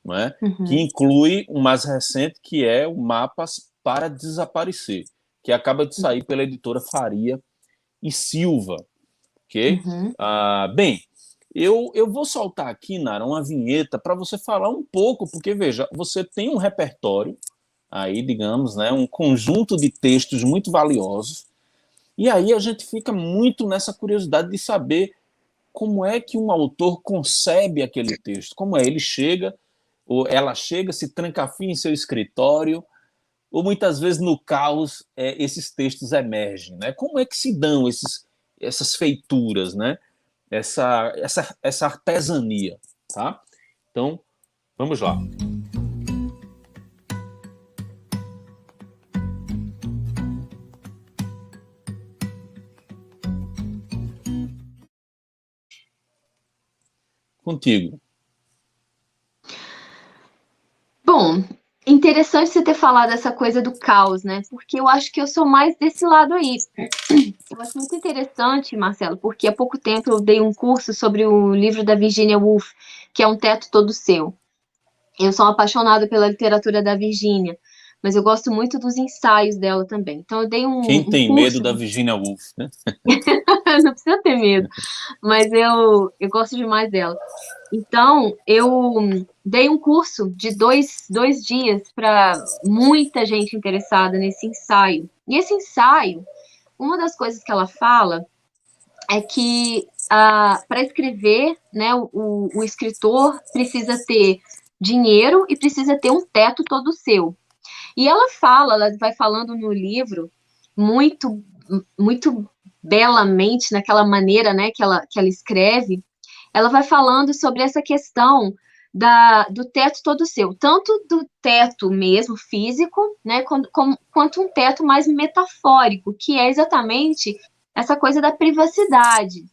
não é? Que Uhum. inclui o mais recente, que é o Mapas para Desaparecer, que acaba de sair pela editora Faria e Silva, ok? Uhum. Bem, eu vou soltar aqui, Nara, uma vinheta para você falar um pouco, porque, veja, você tem um repertório aí, digamos, né, um conjunto de textos muito valiosos, e aí a gente fica muito nessa curiosidade de saber como é que um autor concebe aquele texto, como é, ele chega, ou ela chega, se tranca-fia em seu escritório, ou muitas vezes no caos esses textos emergem, né? Como é que se dão essas feituras, né? Essa artesania, tá? Então, vamos lá. Contigo. Bom, interessante você ter falado essa coisa do caos, né? Porque eu acho que eu sou mais desse lado aí. Eu acho muito interessante, Marcelo, porque há pouco tempo eu dei um curso sobre o livro da Virginia Woolf, que é Um Teto Todo Seu. Eu sou apaixonada pela literatura da Virginia, mas eu gosto muito dos ensaios dela também. Então eu dei Quem um tem medo curso, da Virginia Woolf, né? não precisa ter medo, mas eu gosto demais dela. Então, eu dei um curso de dois dias para muita gente interessada nesse ensaio. E esse ensaio, uma das coisas que ela fala é que para escrever, né, o escritor precisa ter dinheiro e precisa ter um teto todo seu. E ela vai falando no livro muito, muito belamente, naquela maneira, né, que ela escreve, ela vai falando sobre essa questão do teto todo seu, tanto do teto mesmo físico, né, quanto um teto mais metafórico, que é exatamente essa coisa da privacidade,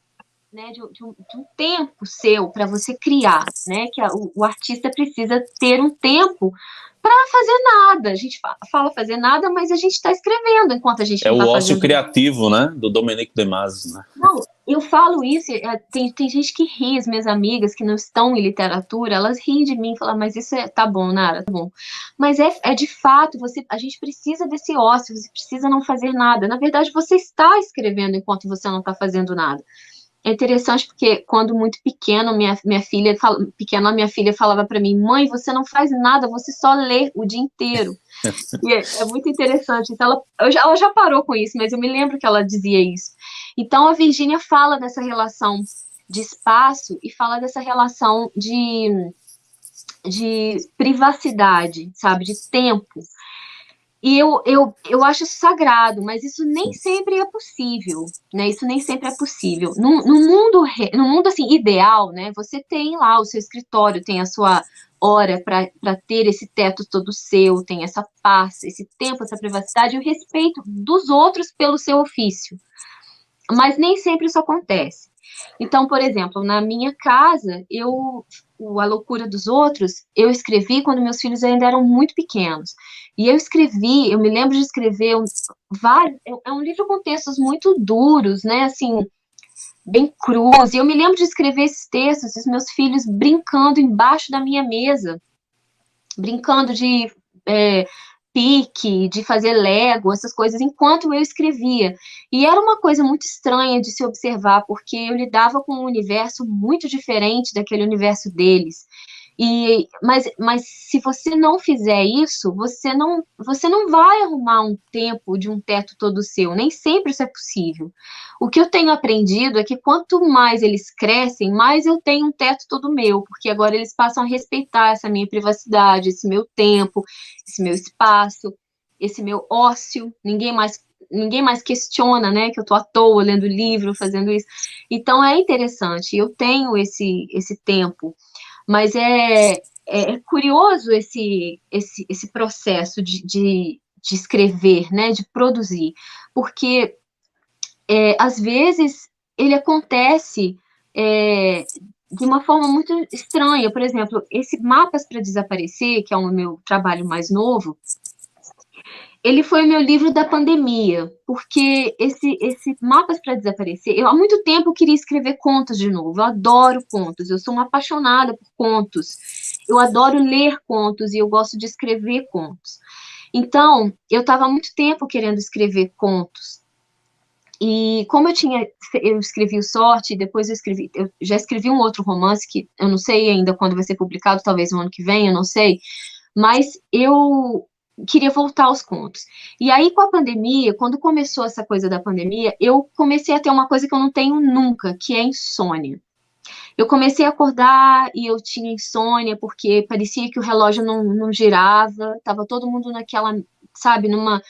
né, de um tempo seu para você criar, né, que o artista precisa ter um tempo para fazer nada. A gente fala fazer nada, mas a gente está escrevendo enquanto a gente É não o está ócio fazendo nada. criativo, né? Do Domenico De Masi, né? Não, eu falo isso, tem gente que ri, as minhas amigas que não estão em literatura, elas riem de mim e falam, mas isso tá bom, Nara, tá bom. Mas é de fato, a gente precisa desse ócio, você precisa não fazer nada. Na verdade, você está escrevendo enquanto você não está fazendo nada. É interessante porque quando muito pequeno, pequena, minha filha falava para mim, mãe, você não faz nada, você só lê o dia inteiro. E é muito interessante. Então, ela já parou com isso, mas eu me lembro que ela dizia isso. Então, a Virgínia fala dessa relação de espaço e fala dessa relação de privacidade, sabe, de tempo. E eu acho isso sagrado, mas isso nem sempre é possível, né? Isso nem sempre é possível. No mundo assim, ideal, né? Você tem lá o seu escritório, tem a sua hora para ter esse teto todo seu, tem essa paz, esse tempo, essa privacidade e o respeito dos outros pelo seu ofício. Mas nem sempre isso acontece. Então, por exemplo, na minha casa, A Loucura dos Outros, eu escrevi quando meus filhos ainda eram muito pequenos. E eu me lembro de escrever vários, é um livro com textos muito duros, né, assim, bem crus. E eu me lembro de escrever esses textos, os meus filhos brincando embaixo da minha mesa. brincando de pique, de fazer Lego, essas coisas, enquanto eu escrevia. E era uma coisa muito estranha de se observar, porque eu lidava com um universo muito diferente daquele universo deles. Mas se você não fizer isso, você não vai arrumar um tempo de um teto todo seu, nem sempre isso é possível. O que eu tenho aprendido é que quanto mais eles crescem, mais eu tenho um teto todo meu, porque agora eles passam a respeitar essa minha privacidade, esse meu tempo, esse meu espaço, esse meu ócio. Ninguém mais questiona, né, que eu tô à toa lendo livro, fazendo isso. Então é interessante. Eu tenho esse tempo, mas é curioso esse processo de escrever, né, de produzir, porque às vezes ele acontece de uma forma muito estranha. Por exemplo, esse Mapas para Desaparecer, que é o meu trabalho mais novo, ele foi o meu livro da pandemia, porque esse Mapas para Desaparecer, eu há muito tempo queria escrever contos de novo. Eu adoro contos, eu sou uma apaixonada por contos. Eu adoro ler contos e eu gosto de escrever contos. Então, eu estava há muito tempo querendo escrever contos. E como eu escrevi o Sorte, depois eu já escrevi um outro romance que eu não sei ainda quando vai ser publicado, talvez no ano que vem, eu não sei, mas eu queria voltar aos contos. E aí, com a pandemia, quando começou essa coisa da pandemia, eu comecei a ter uma coisa que eu não tenho nunca, que é insônia. Eu comecei a acordar e eu tinha insônia, porque parecia que o relógio não girava, estava todo mundo naquela, sabe, numa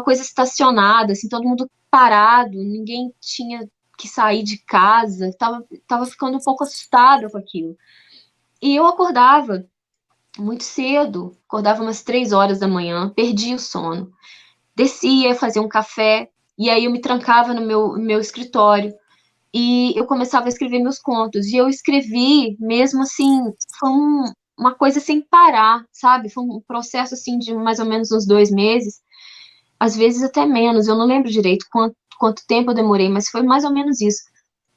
coisa estacionada, assim, todo mundo parado, ninguém tinha que sair de casa, tava ficando um pouco assustada com aquilo. E eu acordava muito cedo, acordava umas 3 horas da manhã, perdia o sono, descia, fazia um café, e aí eu me trancava no meu escritório, e eu começava a escrever meus contos, e eu escrevi, mesmo assim, foi uma coisa sem parar, sabe? Foi um processo, assim, de mais ou menos uns 2 meses, às vezes até menos, eu não lembro direito quanto tempo eu demorei, mas foi mais ou menos isso.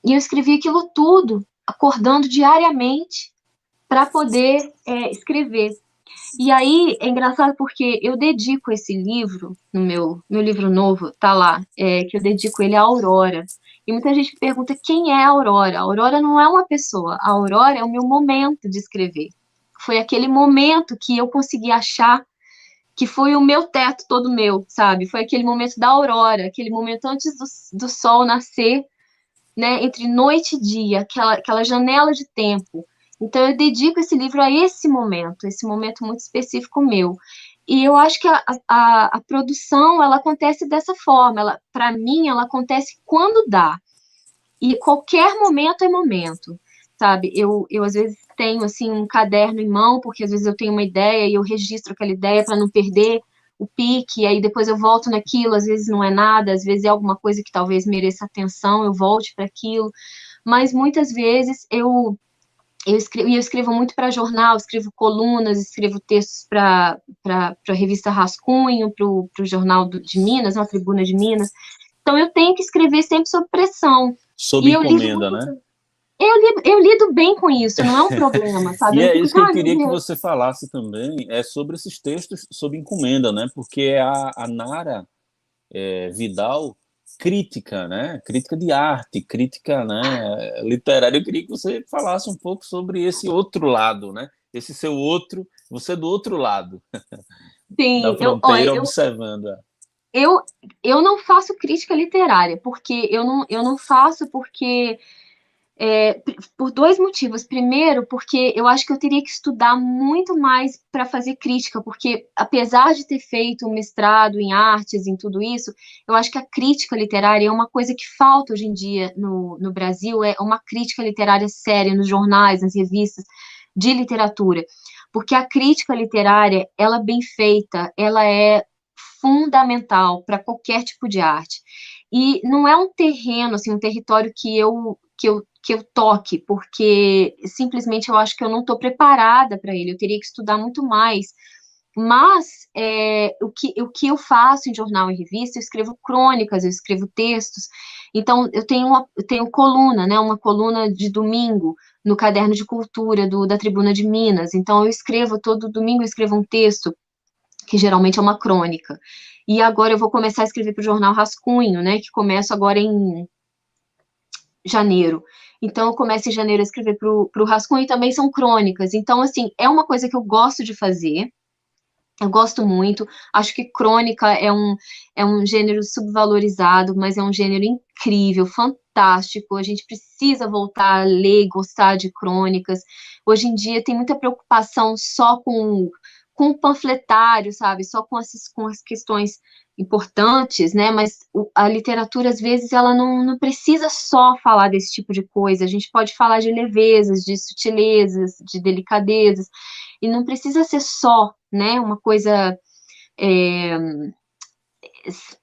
E eu escrevi aquilo tudo, acordando diariamente para poder escrever. E aí é engraçado porque eu dedico esse livro, no meu livro novo, tá lá, que eu dedico ele à Aurora. E muita gente me pergunta quem é a Aurora. A Aurora não é uma pessoa, a Aurora é o meu momento de escrever. Foi aquele momento que eu consegui achar que foi o meu teto todo meu, sabe? Foi aquele momento da aurora, aquele momento antes do sol nascer, né? Entre noite e dia, aquela janela de tempo. Então, eu dedico esse livro a esse momento muito específico meu. E eu acho que a produção, ela acontece dessa forma. Para mim, ela acontece quando dá. E qualquer momento é momento, sabe? Eu às vezes tenho, assim, um caderno em mão, porque às vezes eu tenho uma ideia e eu registro aquela ideia para não perder o pique, e aí depois eu volto naquilo, às vezes não é nada, às vezes é alguma coisa que talvez mereça atenção, eu volte para aquilo, mas muitas vezes eu escrevo muito para jornal, escrevo colunas, escrevo textos para a revista Rascunho, para o jornal de Minas, uma tribuna de Minas. Então eu tenho que escrever sempre sob pressão. Sob E eu lido encomenda, muito. né? Eu lido bem com isso, não é um problema, sabe? E Eu não é fico isso assim, que eu ai meu queria que Deus. você falasse também, é sobre esses textos sob encomenda, né? Porque a Nara Vidal crítica, né? Crítica de arte, crítica, né, literária. Eu queria que você falasse um pouco sobre esse outro lado, né? Esse seu outro, você do outro lado da Sim, olha, fronteira observando. eu, eu não faço crítica literária, porque eu não faço porque por dois motivos. Primeiro, porque eu acho que eu teria que estudar muito mais para fazer crítica, porque apesar de ter feito um mestrado em artes, em tudo isso, eu acho que a crítica literária é uma coisa que falta hoje em dia no Brasil, é uma crítica literária séria nos jornais, nas revistas de literatura. Porque a crítica literária, ela bem feita, ela é fundamental para qualquer tipo de arte. E não é um terreno, assim, um território que eu toque, porque simplesmente eu acho que eu não estou preparada para ele, eu teria que estudar muito mais. Mas o que eu faço em jornal e revista, eu escrevo crônicas, eu escrevo textos. Então, eu tenho coluna, né? Uma coluna de domingo no caderno de cultura da Tribuna de Minas. Então, eu escrevo, todo domingo eu escrevo um texto, que geralmente é uma crônica. E agora eu vou começar a escrever para o jornal Rascunho, né, que começa agora em janeiro. Então, eu começo em janeiro a escrever para o Rascunho, e também são crônicas. Então, assim, é uma coisa que eu gosto de fazer, eu gosto muito, acho que crônica é um gênero subvalorizado, mas é um gênero incrível, fantástico. A gente precisa voltar a ler, gostar de crônicas. Hoje em dia tem muita preocupação só com o panfletário, sabe? Só com as questões importantes, né? Mas a literatura, às vezes, ela não precisa só falar desse tipo de coisa. A gente pode falar de levezas, de sutilezas, de delicadezas, e não precisa ser só, né, uma coisa é,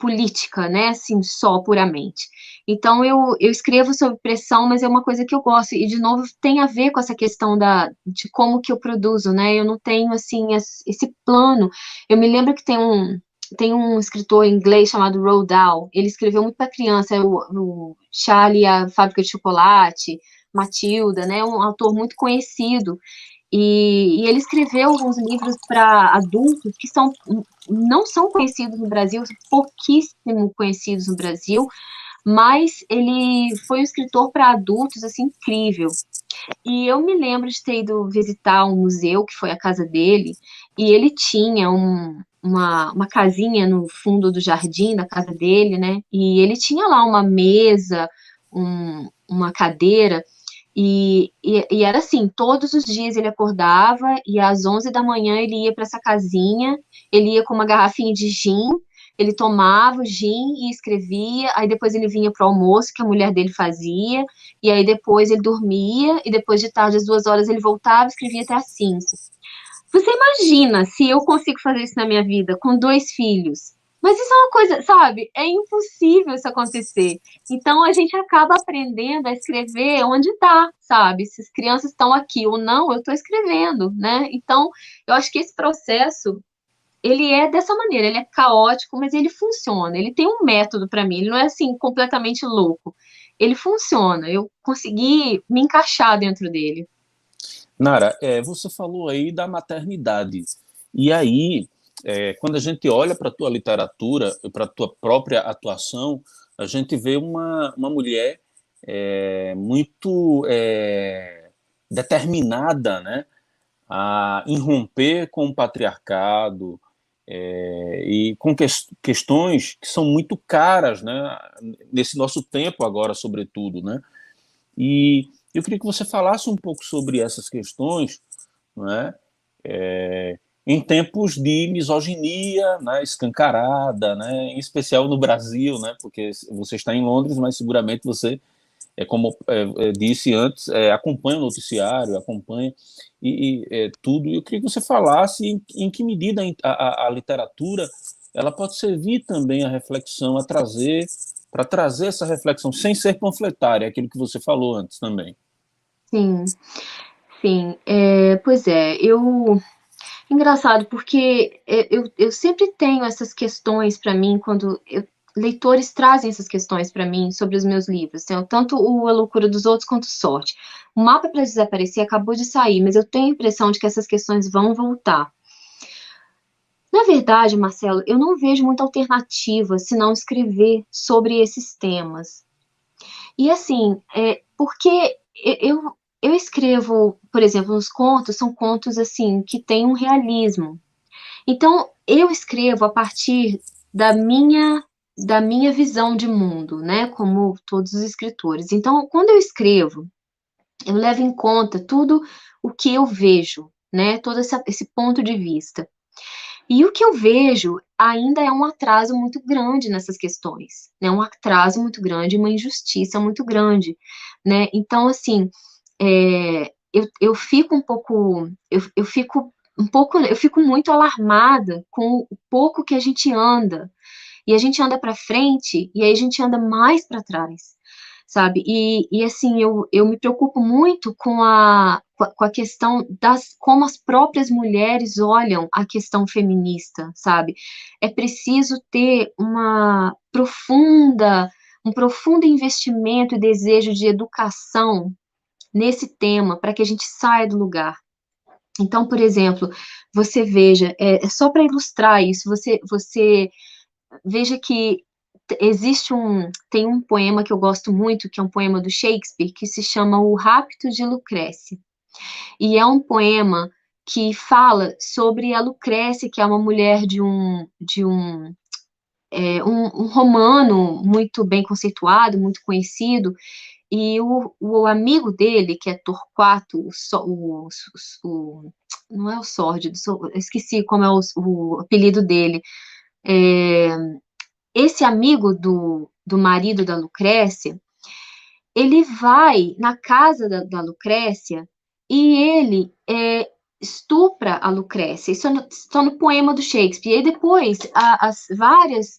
política, né, assim, só puramente. Então, eu escrevo sob pressão, mas é uma coisa que eu gosto, e, de novo, tem a ver com essa questão de como que eu produzo, né, eu não tenho, assim, esse plano. Eu me lembro que tem um escritor inglês chamado Roald Dahl, ele escreveu muito para criança, o Charlie e a Fábrica de Chocolate, Matilda, né, um autor muito conhecido, e ele escreveu alguns livros para adultos que não são conhecidos no Brasil, pouquíssimo conhecidos no Brasil, mas ele foi um escritor para adultos, assim, incrível. E eu me lembro de ter ido visitar um museu, que foi a casa dele, e ele tinha uma casinha no fundo do jardim da casa dele, né? E ele tinha lá uma mesa, uma cadeira, e era assim, todos os dias ele acordava e às 11 da manhã ele ia para essa casinha, ele ia com uma garrafinha de gin, ele tomava o gin e escrevia, aí depois ele vinha para o almoço que a mulher dele fazia, e aí depois ele dormia, e depois de tarde, às 2 horas, ele voltava e escrevia até às 5. Você imagina se eu consigo fazer isso na minha vida com 2 filhos? Mas isso é uma coisa, sabe? É impossível isso acontecer. Então a gente acaba aprendendo a escrever onde está, sabe? Se as crianças estão aqui ou não, eu estou escrevendo, né? Então eu acho que esse processo ele é dessa maneira, ele é caótico, mas ele funciona. Ele tem um método para mim, ele não é assim completamente louco. Ele funciona. Eu consegui me encaixar dentro dele. Nara, você falou aí da maternidade. E aí, quando a gente olha para a tua literatura, para a tua própria atuação, a gente vê uma mulher muito determinada, né, a irromper com o patriarcado e com questões que são muito caras, né, nesse nosso tempo agora, sobretudo, né? E eu queria que você falasse um pouco sobre essas questões, não é? Em tempos de misoginia, né, escancarada, né, em especial no Brasil, né, porque você está em Londres, mas seguramente você, como disse antes, acompanha o noticiário, acompanha tudo. E eu queria que você falasse em que medida a literatura ela pode servir também à reflexão, para trazer essa reflexão, sem ser panfletária, aquilo que você falou antes também. Sim, sim. Pois é, engraçado, porque eu sempre tenho essas questões para mim, leitores trazem essas questões para mim sobre os meus livros, então, tanto A Loucura dos Outros quanto Sorte. O Mapa para Desaparecer acabou de sair, mas eu tenho a impressão de que essas questões vão voltar. Na verdade, Marcelo, eu não vejo muita alternativa se não escrever sobre esses temas. E assim, porque eu escrevo, por exemplo, os contos, são contos assim que têm um realismo. Então, eu escrevo a partir da minha visão de mundo, né? Como todos os escritores. Então, quando eu escrevo, eu levo em conta tudo o que eu vejo, né? Todo esse ponto de vista. E o que eu vejo ainda é um atraso muito grande nessas questões, né? Um atraso muito grande, uma injustiça muito grande, né? Então, assim, eu fico um pouco, eu fico um pouco, eu fico muito alarmada com o pouco que a gente anda. E a gente anda para frente e aí a gente anda mais para trás, sabe? E assim, eu me preocupo muito com a questão como as próprias mulheres olham a questão feminista, sabe? É preciso ter um profundo investimento e desejo de educação nesse tema para que a gente saia do lugar. Então, por exemplo, você veja, só para ilustrar isso, você veja que tem um poema que eu gosto muito, que é um poema do Shakespeare, que se chama O Rapto de Lucrécia. E é um poema que fala sobre a Lucrécia, que é uma mulher um romano muito bem conceituado, muito conhecido, e o amigo dele, que é Torquato, não é o Sórdido, esqueci como é o apelido dele. É, esse amigo do marido da Lucrécia, ele vai na casa da Lucrécia e ele estupra a Lucrécia. Isso está no poema do Shakespeare. E depois, vários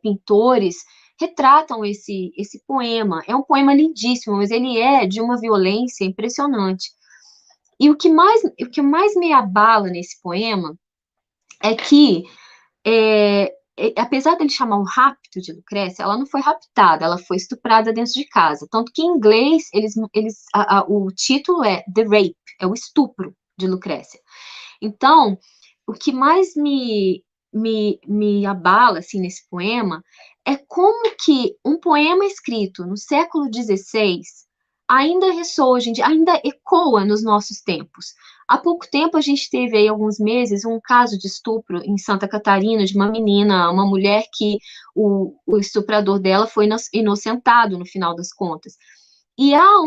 pintores retratam esse poema. É um poema lindíssimo, mas ele é de uma violência impressionante. E o que mais me abala nesse poema é que apesar dele chamar o rapto de Lucrécia, ela não foi raptada, ela foi estuprada dentro de casa. Tanto que em inglês o título é The Rape, é o estupro de Lucrécia. Então, o que mais me abala assim, nesse poema é como que um poema escrito no século XVI ainda ressoa, ainda ecoa nos nossos tempos. Há pouco tempo a gente teve aí alguns meses um caso de estupro em Santa Catarina de uma menina, uma mulher que o estuprador dela foi inocentado no final das contas. E há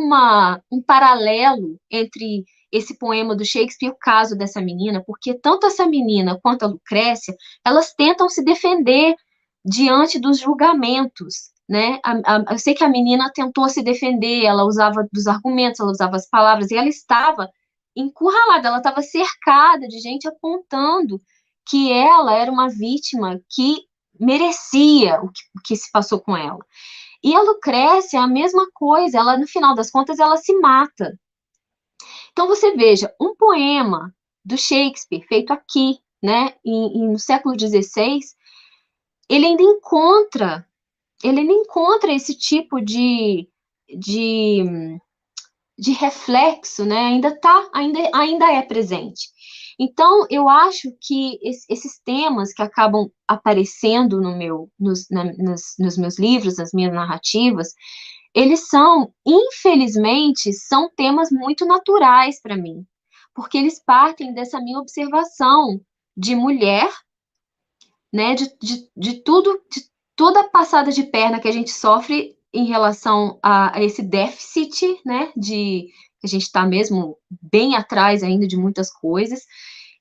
um paralelo entre esse poema do Shakespeare e o caso dessa menina, porque tanto essa menina quanto a Lucrécia, elas tentam se defender diante dos julgamentos, né? Eu sei que a menina tentou se defender, ela usava dos argumentos, ela usava as palavras, e ela estava encurralada, ela estava cercada de gente apontando que ela era uma vítima que merecia o que se passou com ela. E a Lucrécia é a mesma coisa, ela, no final das contas, ela se mata. Então, você veja, um poema do Shakespeare, feito aqui, né, no século XVI, ele ainda encontra, ele ainda encontra esse tipo de, de reflexo, né, ainda é presente. Então, eu acho que esses temas que acabam aparecendo nos meus livros, nas minhas narrativas, eles infelizmente, são temas muito naturais para mim, porque eles partem dessa minha observação de mulher, né, de toda a passada de perna que a gente sofre em relação a esse déficit, né, a gente está mesmo bem atrás ainda de muitas coisas,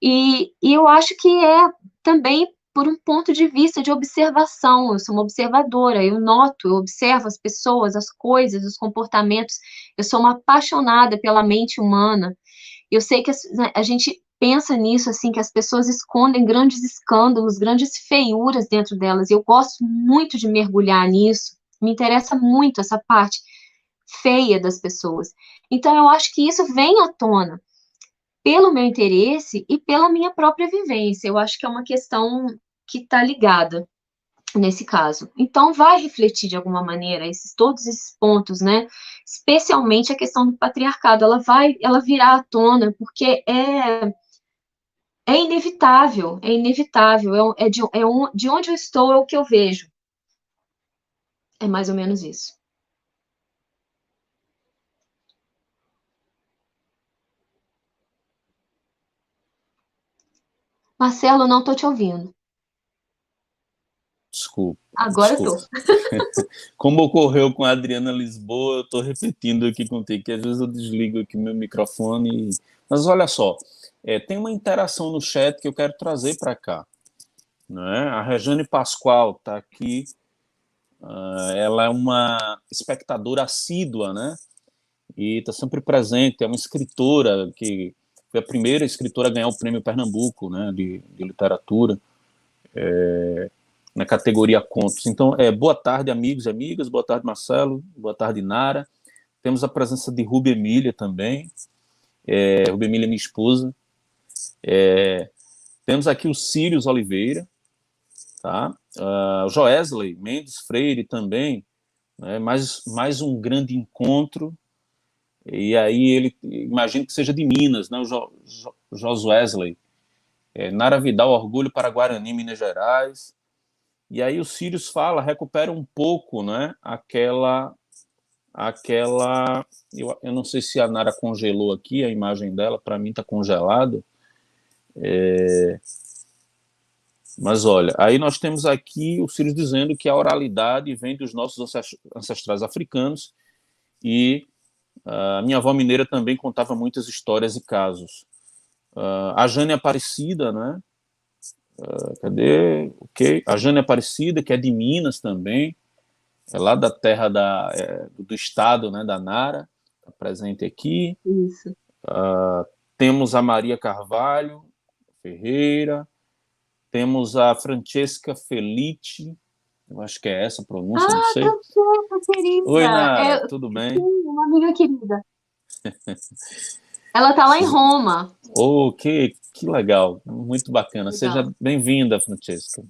e eu acho que é também por um ponto de vista de observação. Eu sou uma observadora, eu noto, eu observo as pessoas, as coisas, os comportamentos. Eu sou uma apaixonada pela mente humana. Eu sei que a gente pensa nisso, assim, que as pessoas escondem grandes escândalos, grandes feiuras dentro delas. Eu gosto muito de mergulhar nisso. Me interessa muito essa parte feia das pessoas. Então, eu acho que isso vem à tona pelo meu interesse e pela minha própria vivência. Eu acho que é uma questão que está ligada nesse caso. Então, vai refletir de alguma maneira todos esses pontos, né? Especialmente a questão do patriarcado. Ela virá à tona, porque é inevitável. De onde eu estou é o que eu vejo. É mais ou menos isso. Marcelo, não estou te ouvindo. Desculpa, Agora eu desculpa. tô. Como ocorreu com a Adriana Lisboa, eu estou repetindo aqui contigo, que às vezes eu desligo aqui meu microfone. Mas olha só, tem uma interação no chat que eu quero trazer para cá. Né? A Rejane Pascoal está aqui, ela é uma espectadora assídua, né? E está sempre presente, é uma escritora que foi a primeira escritora a ganhar o Prêmio Pernambuco, né, de literatura, na categoria contos. Então, boa tarde, amigos e amigas, boa tarde, Marcelo, boa tarde, Nara. Temos a presença de Ruby Emília também, Ruby Emília é minha esposa. Temos aqui o Círios Oliveira, tá? O Joesley Mendes Freire também, né? Mais um grande encontro E aí ele, imagino que seja de Minas, né? O Josuesley. Nara Vidal, Orgulho para Guarani, Minas Gerais. E aí o Sirius fala, recupera um pouco, né? Eu não sei se a Nara congelou aqui a imagem dela, para mim está congelado. Mas olha, aí nós temos aqui o Sirius dizendo que a oralidade vem dos nossos ancestrais africanos e a minha avó mineira também contava muitas histórias e casos. A Jane Aparecida, né? Cadê? Ok. A Jane Aparecida, que é de Minas também, é lá da terra do estado, né, da Nara, está presente aqui. Isso. Temos a Maria Carvalho Ferreira, temos a Francesca Felice, eu acho que é essa a pronúncia, não sei. Francesca, querida. Oi, Nara, tudo bem? Sim, uma amiga querida. Ela está lá em Roma. Oh, que legal, muito bacana. Legal. Seja bem-vinda, Francesca.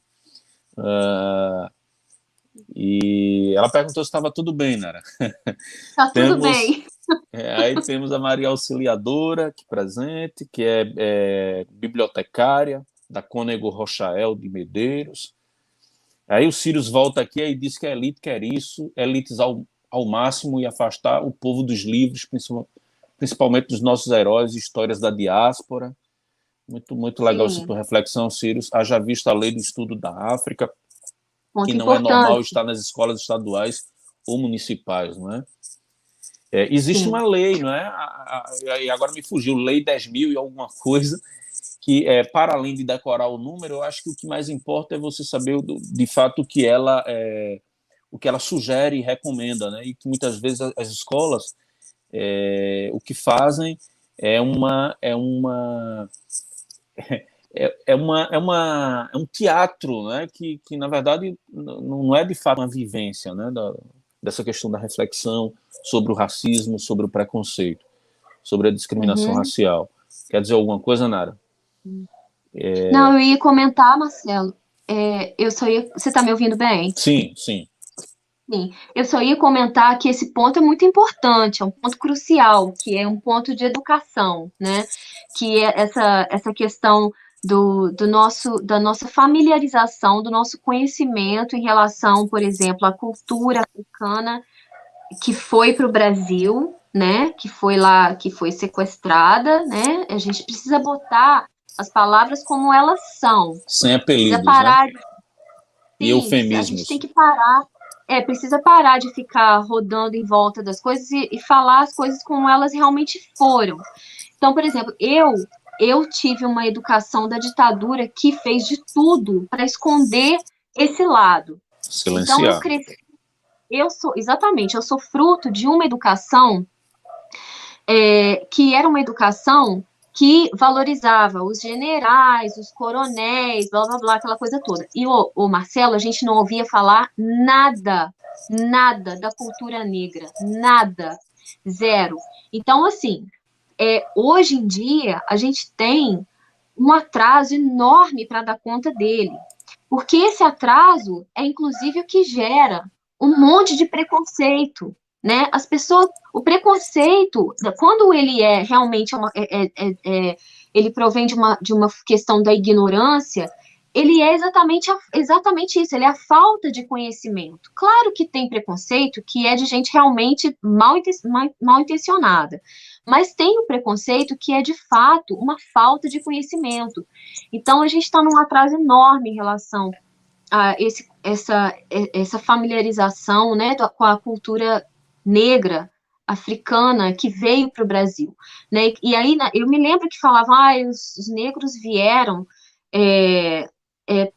E ela perguntou se estava tudo bem, Nara. Está tudo bem. Aí temos a Maria Auxiliadora, aqui presente, que é bibliotecária da Cônego Rochael de Medeiros. Aí o Sirius volta aqui e diz que a elite quer isso, elitizar ao máximo e afastar o povo dos livros, principalmente dos nossos heróis e histórias da diáspora. Muito legal essa tua reflexão, Sirius. Haja visto a lei do estudo da África, muito que não importante. É normal estar nas escolas estaduais ou municipais, não é? Existe uma lei, não é? E agora me fugiu, lei 10.000 e alguma coisa, que para além de decorar o número, eu acho que o que mais importa é você saber de fato o que ela sugere e recomenda, né? E que muitas vezes as escolas o que fazem é um teatro, né? Que na verdade não é de fato uma vivência, né? Dessa questão da reflexão sobre o racismo, sobre o preconceito, sobre a discriminação racial. Quer dizer alguma coisa, Nara? Não, eu ia comentar, Marcelo. Você está me ouvindo bem? Sim, sim. Sim, eu só ia comentar que esse ponto é muito importante, é um ponto crucial, que é um ponto de educação, né? Que é essa questão da nossa familiarização, do nosso conhecimento em relação, por exemplo, à cultura africana que foi para o Brasil, né? Que foi sequestrada, né? A gente precisa botar as palavras como elas são. Sem apelidos, precisa parar, né? E eufemismos. A gente tem que parar. Precisa parar de ficar rodando em volta das coisas e falar as coisas como elas realmente foram. Então, por exemplo, eu tive uma educação da ditadura que fez de tudo para esconder esse lado. Silenciar. Então, eu cresci. Eu sou fruto de uma educação que era uma educação que valorizava os generais, os coronéis, blá, blá, blá, aquela coisa toda. E o Marcelo, a gente não ouvia falar nada da cultura negra, nada, zero. Então, assim, hoje em dia, a gente tem um atraso enorme para dar conta dele, porque esse atraso é, inclusive, o que gera um monte de preconceito, né? As pessoas, o preconceito, quando ele é realmente ele provém de uma questão da ignorância, ele é exatamente isso, ele é a falta de conhecimento. Claro que tem preconceito que é de gente realmente mal intencionada, mas tem o preconceito que é, de fato, uma falta de conhecimento. Então, a gente está num atraso enorme em relação a essa familiarização, né, com a cultura negra africana que veio para o Brasil, né? E aí eu me lembro que falavam, os negros vieram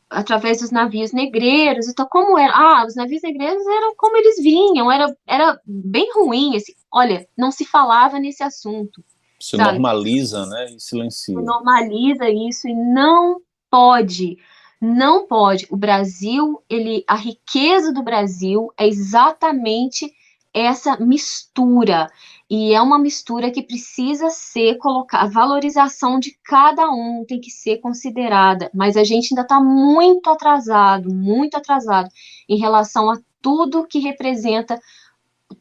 através dos navios negreiros. Então, como era? Os navios negreiros eram como eles vinham, era bem ruim. Olha, não se falava nesse assunto. Se normaliza, né, e silencia. Se normaliza isso e não pode. Não pode. O Brasil, a riqueza do Brasil é exatamente essa mistura. E é uma mistura que precisa ser colocada. A valorização de cada um tem que ser considerada. Mas a gente ainda está muito atrasado em relação a tudo que representa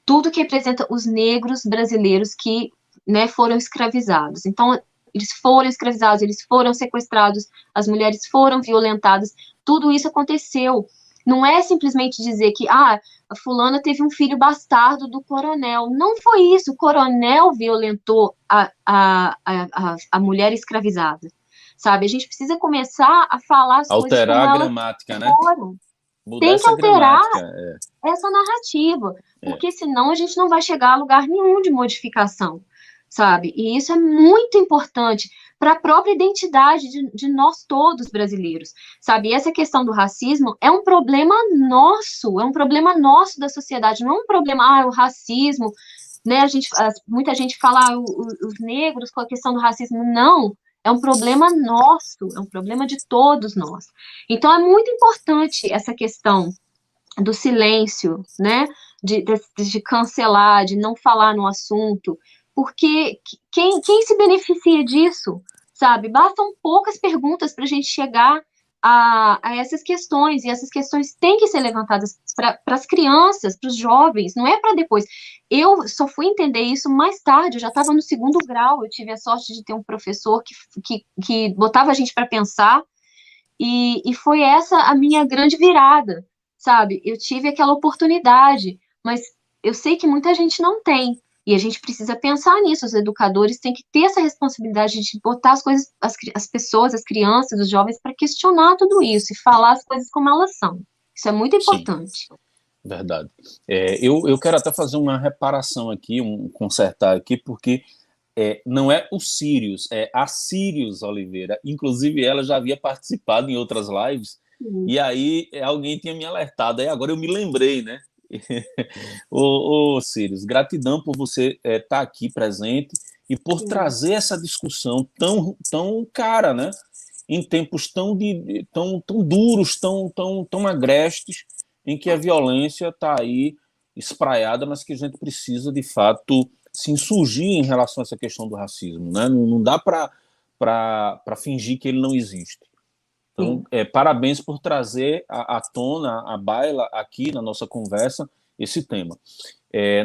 tudo que representa os negros brasileiros que, né, foram escravizados. Então, eles foram escravizados, eles foram sequestrados, as mulheres foram violentadas, tudo isso aconteceu. Não é simplesmente dizer que, a fulana teve um filho bastardo do coronel. Não foi isso, o coronel violentou a mulher escravizada, sabe? A gente precisa começar a falar as coisas Alterar como a elas gramática, né? foram. Mudar Tem que essa alterar gramática. essa narrativa, É. porque senão a gente não vai chegar a lugar nenhum de modificação, sabe? E isso é muito importante para a própria identidade de nós todos brasileiros, sabe? E essa questão do racismo é um problema nosso da sociedade, não é um problema, o racismo, né? Muita gente fala, os negros com a questão do racismo, não. É um problema nosso, é um problema de todos nós. Então, é muito importante essa questão do silêncio, né? De cancelar, de não falar no assunto, porque quem se beneficia disso, sabe? Bastam poucas perguntas para a gente chegar a essas questões, e essas questões têm que ser levantadas para as crianças, para os jovens, não é para depois. Eu só fui entender isso mais tarde, eu já estava no segundo grau, eu tive a sorte de ter um professor que botava a gente para pensar, e foi essa a minha grande virada, sabe? Eu tive aquela oportunidade, mas eu sei que muita gente não tem. E a gente precisa pensar nisso. Os educadores têm que ter essa responsabilidade de botar as coisas, as pessoas, as crianças, os jovens, para questionar tudo isso e falar as coisas como elas são. Isso é muito Sim, importante. verdade. Eu quero até fazer uma reparação aqui, consertar aqui, porque não é o Sirius, é a Sirius Oliveira. Inclusive, ela já havia participado em outras lives, Sim, e aí alguém tinha me alertado, aí agora eu me lembrei, né? Ô, Sirius, gratidão por você estar aqui presente e por sim, trazer essa discussão tão cara, né? Em tempos tão duros, tão agrestes, em que a violência está aí espraiada, mas que a gente precisa, de fato, se insurgir em relação a essa questão do racismo. Né? Não dá para fingir que ele não existe. Então, sim. parabéns por trazer à tona, à baila, aqui na nossa conversa, esse tema.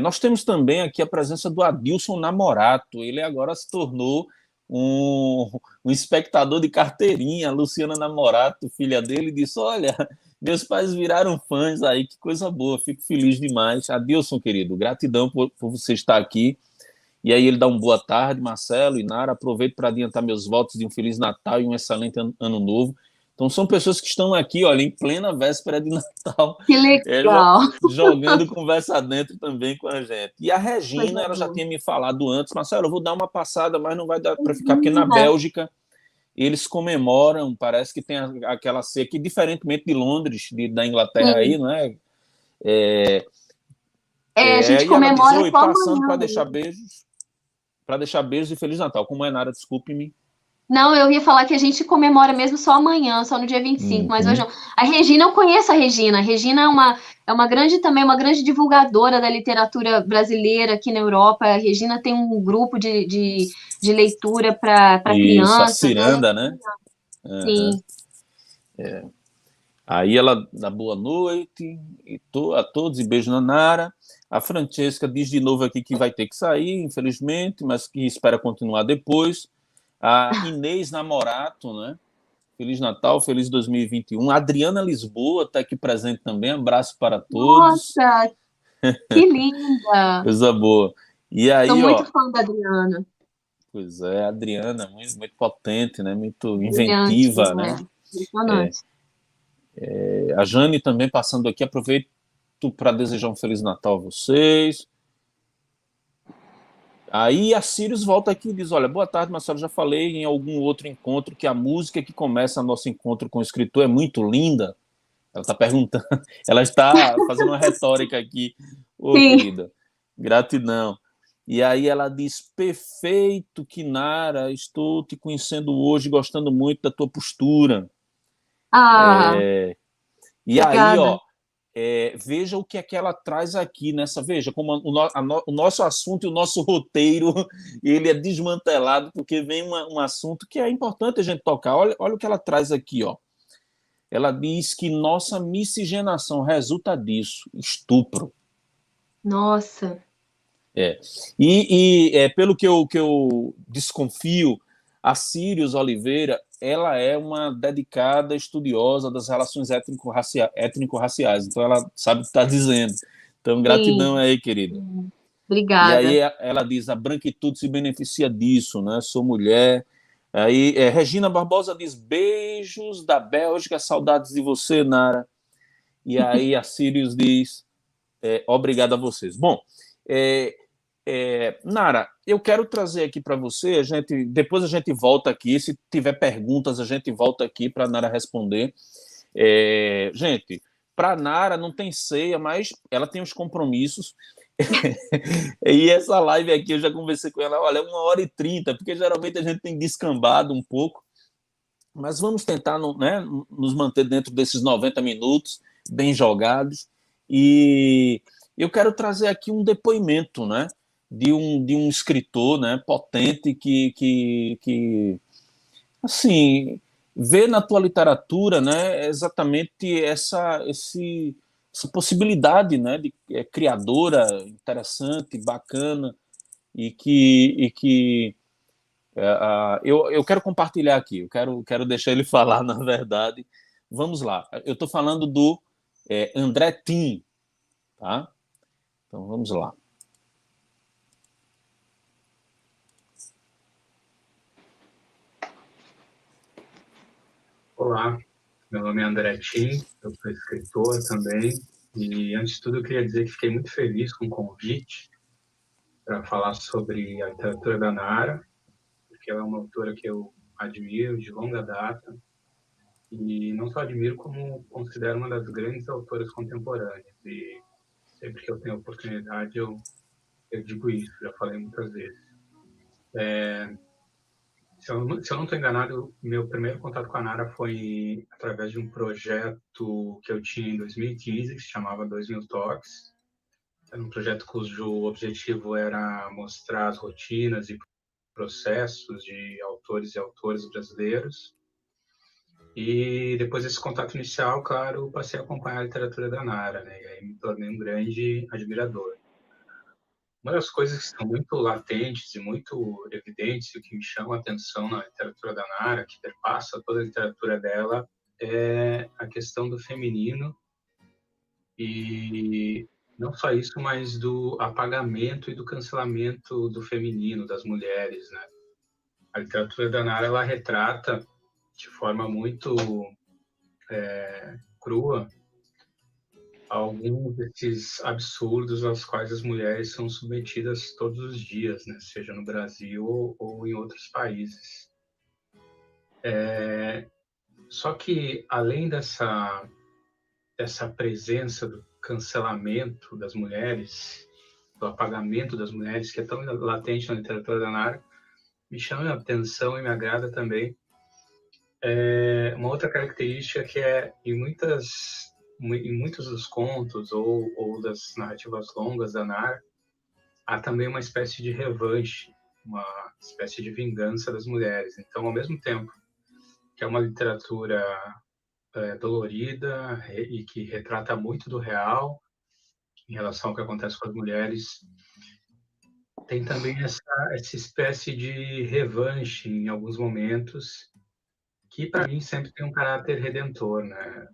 Nós temos também aqui a presença do Adilson Namorato. Ele agora se tornou um espectador de carteirinha. A Luciana Namorato, filha dele, disse: Olha, meus pais viraram fãs aí, que coisa boa, fico feliz demais. Adilson, querido, gratidão por você estar aqui. E aí ele dá boa tarde, Marcelo e Nara. Aproveito para adiantar meus votos de um Feliz Natal e um excelente ano novo. Então são pessoas que estão aqui, olha, em plena véspera de Natal, Que legal. jogando conversa dentro também com a gente. E a Coisa Regina, ela já boa. tinha me falado antes, Marcelo, eu vou dar uma passada, mas não vai dar para ficar, porque na Imagina. Bélgica eles comemoram, parece que tem aquela ceia que, diferentemente de Londres, da Inglaterra aí, Sim. não é? A gente E ela diz, comemora oi, só passando amanhã. para deixar beijos e Feliz Natal. Como é, Nara? Desculpe-me. Não, eu ia falar que a gente comemora mesmo só amanhã, só no dia 25, mas hoje Uhum. não. A Regina, eu conheço a Regina. A Regina é uma grande também, uma grande divulgadora da literatura brasileira aqui na Europa. A Regina tem um grupo de leitura para Isso, a crianças, né? ciranda, né? Uhum. Sim. Aí ela dá boa noite a todos e beijo na Nara. A Francesca diz de novo aqui que vai ter que sair, infelizmente, mas que espera continuar depois. A Inês Namorato, né? Feliz Natal, feliz 2021. A Adriana Lisboa está aqui presente também. Abraço para todos. Nossa, que linda! Coisa boa. E Sou aí, muito ó, fã da Adriana. pois é, a Adriana, muito potente, né? Muito Brilhante, inventiva, né? né? Impressionante. A Jane também passando aqui, aproveito para desejar um Feliz Natal a vocês. Aí a Sirius volta aqui e diz: Olha, boa tarde, Marcelo. Já falei em algum outro encontro que a música que começa nosso encontro com o escritor é muito linda. Ela está perguntando, ela está fazendo uma retórica aqui. Ô, Sim. querida, gratidão. E aí ela diz: Perfeito, Kinara, estou te conhecendo hoje, gostando muito da tua postura. Ah, E aí, obrigada. ó, veja o que é que ela traz aqui nessa. Veja como o nosso assunto e o nosso roteiro ele é desmantelado, porque vem um assunto que é importante a gente tocar. Olha o que ela traz aqui, ó. Ela diz que nossa miscigenação resulta disso, estupro. Nossa. É. Pelo que eu desconfio, a Sírios Oliveira, ela é uma dedicada estudiosa das relações étnico-raciais, então ela sabe o que está dizendo. Então, gratidão Sim. aí, querida. E aí Obrigada. ela diz, a branquitude se beneficia disso, né? Sou mulher. Aí Regina Barbosa diz, beijos da Bélgica, saudades de você, Nara. E aí a Sirius diz, obrigado a vocês. Bom, é, Nara, eu quero trazer aqui para você, depois a gente volta aqui, se tiver perguntas, a gente volta aqui para a Nara responder. Gente, para Nara não tem ceia, mas ela tem os compromissos. E essa live aqui, eu já conversei com ela, olha, é 1h30, porque geralmente a gente tem descambado um pouco, mas vamos tentar né, nos manter dentro desses 90 minutos, bem jogados. E eu quero trazer aqui um depoimento, né, de um escritor, né, potente que assim, vê na tua literatura, né, exatamente essa possibilidade, né, de criadora interessante, bacana, e que eu quero compartilhar aqui, eu quero deixar ele falar, na verdade. Vamos lá, eu estou falando do André Tim, tá? Então vamos lá. Olá, meu nome é André Tim, eu sou escritor também, e antes de tudo eu queria dizer que fiquei muito feliz com o convite para falar sobre a literatura da Nara, porque ela é uma autora que eu admiro de longa data, e não só admiro, como considero uma das grandes autoras contemporâneas, e sempre que eu tenho oportunidade eu digo isso, já falei muitas vezes. Se eu não estou enganado, meu primeiro contato com a Nara foi através de um projeto que eu tinha em 2015, que se chamava 2000 Talks. Era um projeto cujo objetivo era mostrar as rotinas e processos de autores e autoras brasileiros. E depois desse contato inicial, claro, passei a acompanhar a literatura da Nara, né? E aí me tornei um grande admirador. Uma das coisas que são muito latentes e muito evidentes, e o que me chama a atenção na literatura da Nara, que perpassa toda a literatura dela, é a questão do feminino e não só isso, mas do apagamento e do cancelamento do feminino, das mulheres, né? A literatura da Nara, ela retrata de forma muito crua alguns desses absurdos aos quais as mulheres são submetidas todos os dias, né? Seja no Brasil ou em outros países. Só que, além dessa presença do cancelamento das mulheres, do apagamento das mulheres, que é tão latente na literatura da Nara, me chama a atenção e me agrada também uma outra característica que é, em muitos dos contos ou das narrativas longas da Nara, há também uma espécie de revanche, uma espécie de vingança das mulheres. Então, ao mesmo tempo que é uma literatura dolorida e que retrata muito do real em relação ao que acontece com as mulheres, tem também essa espécie de revanche em alguns momentos, que para mim sempre tem um caráter redentor, né?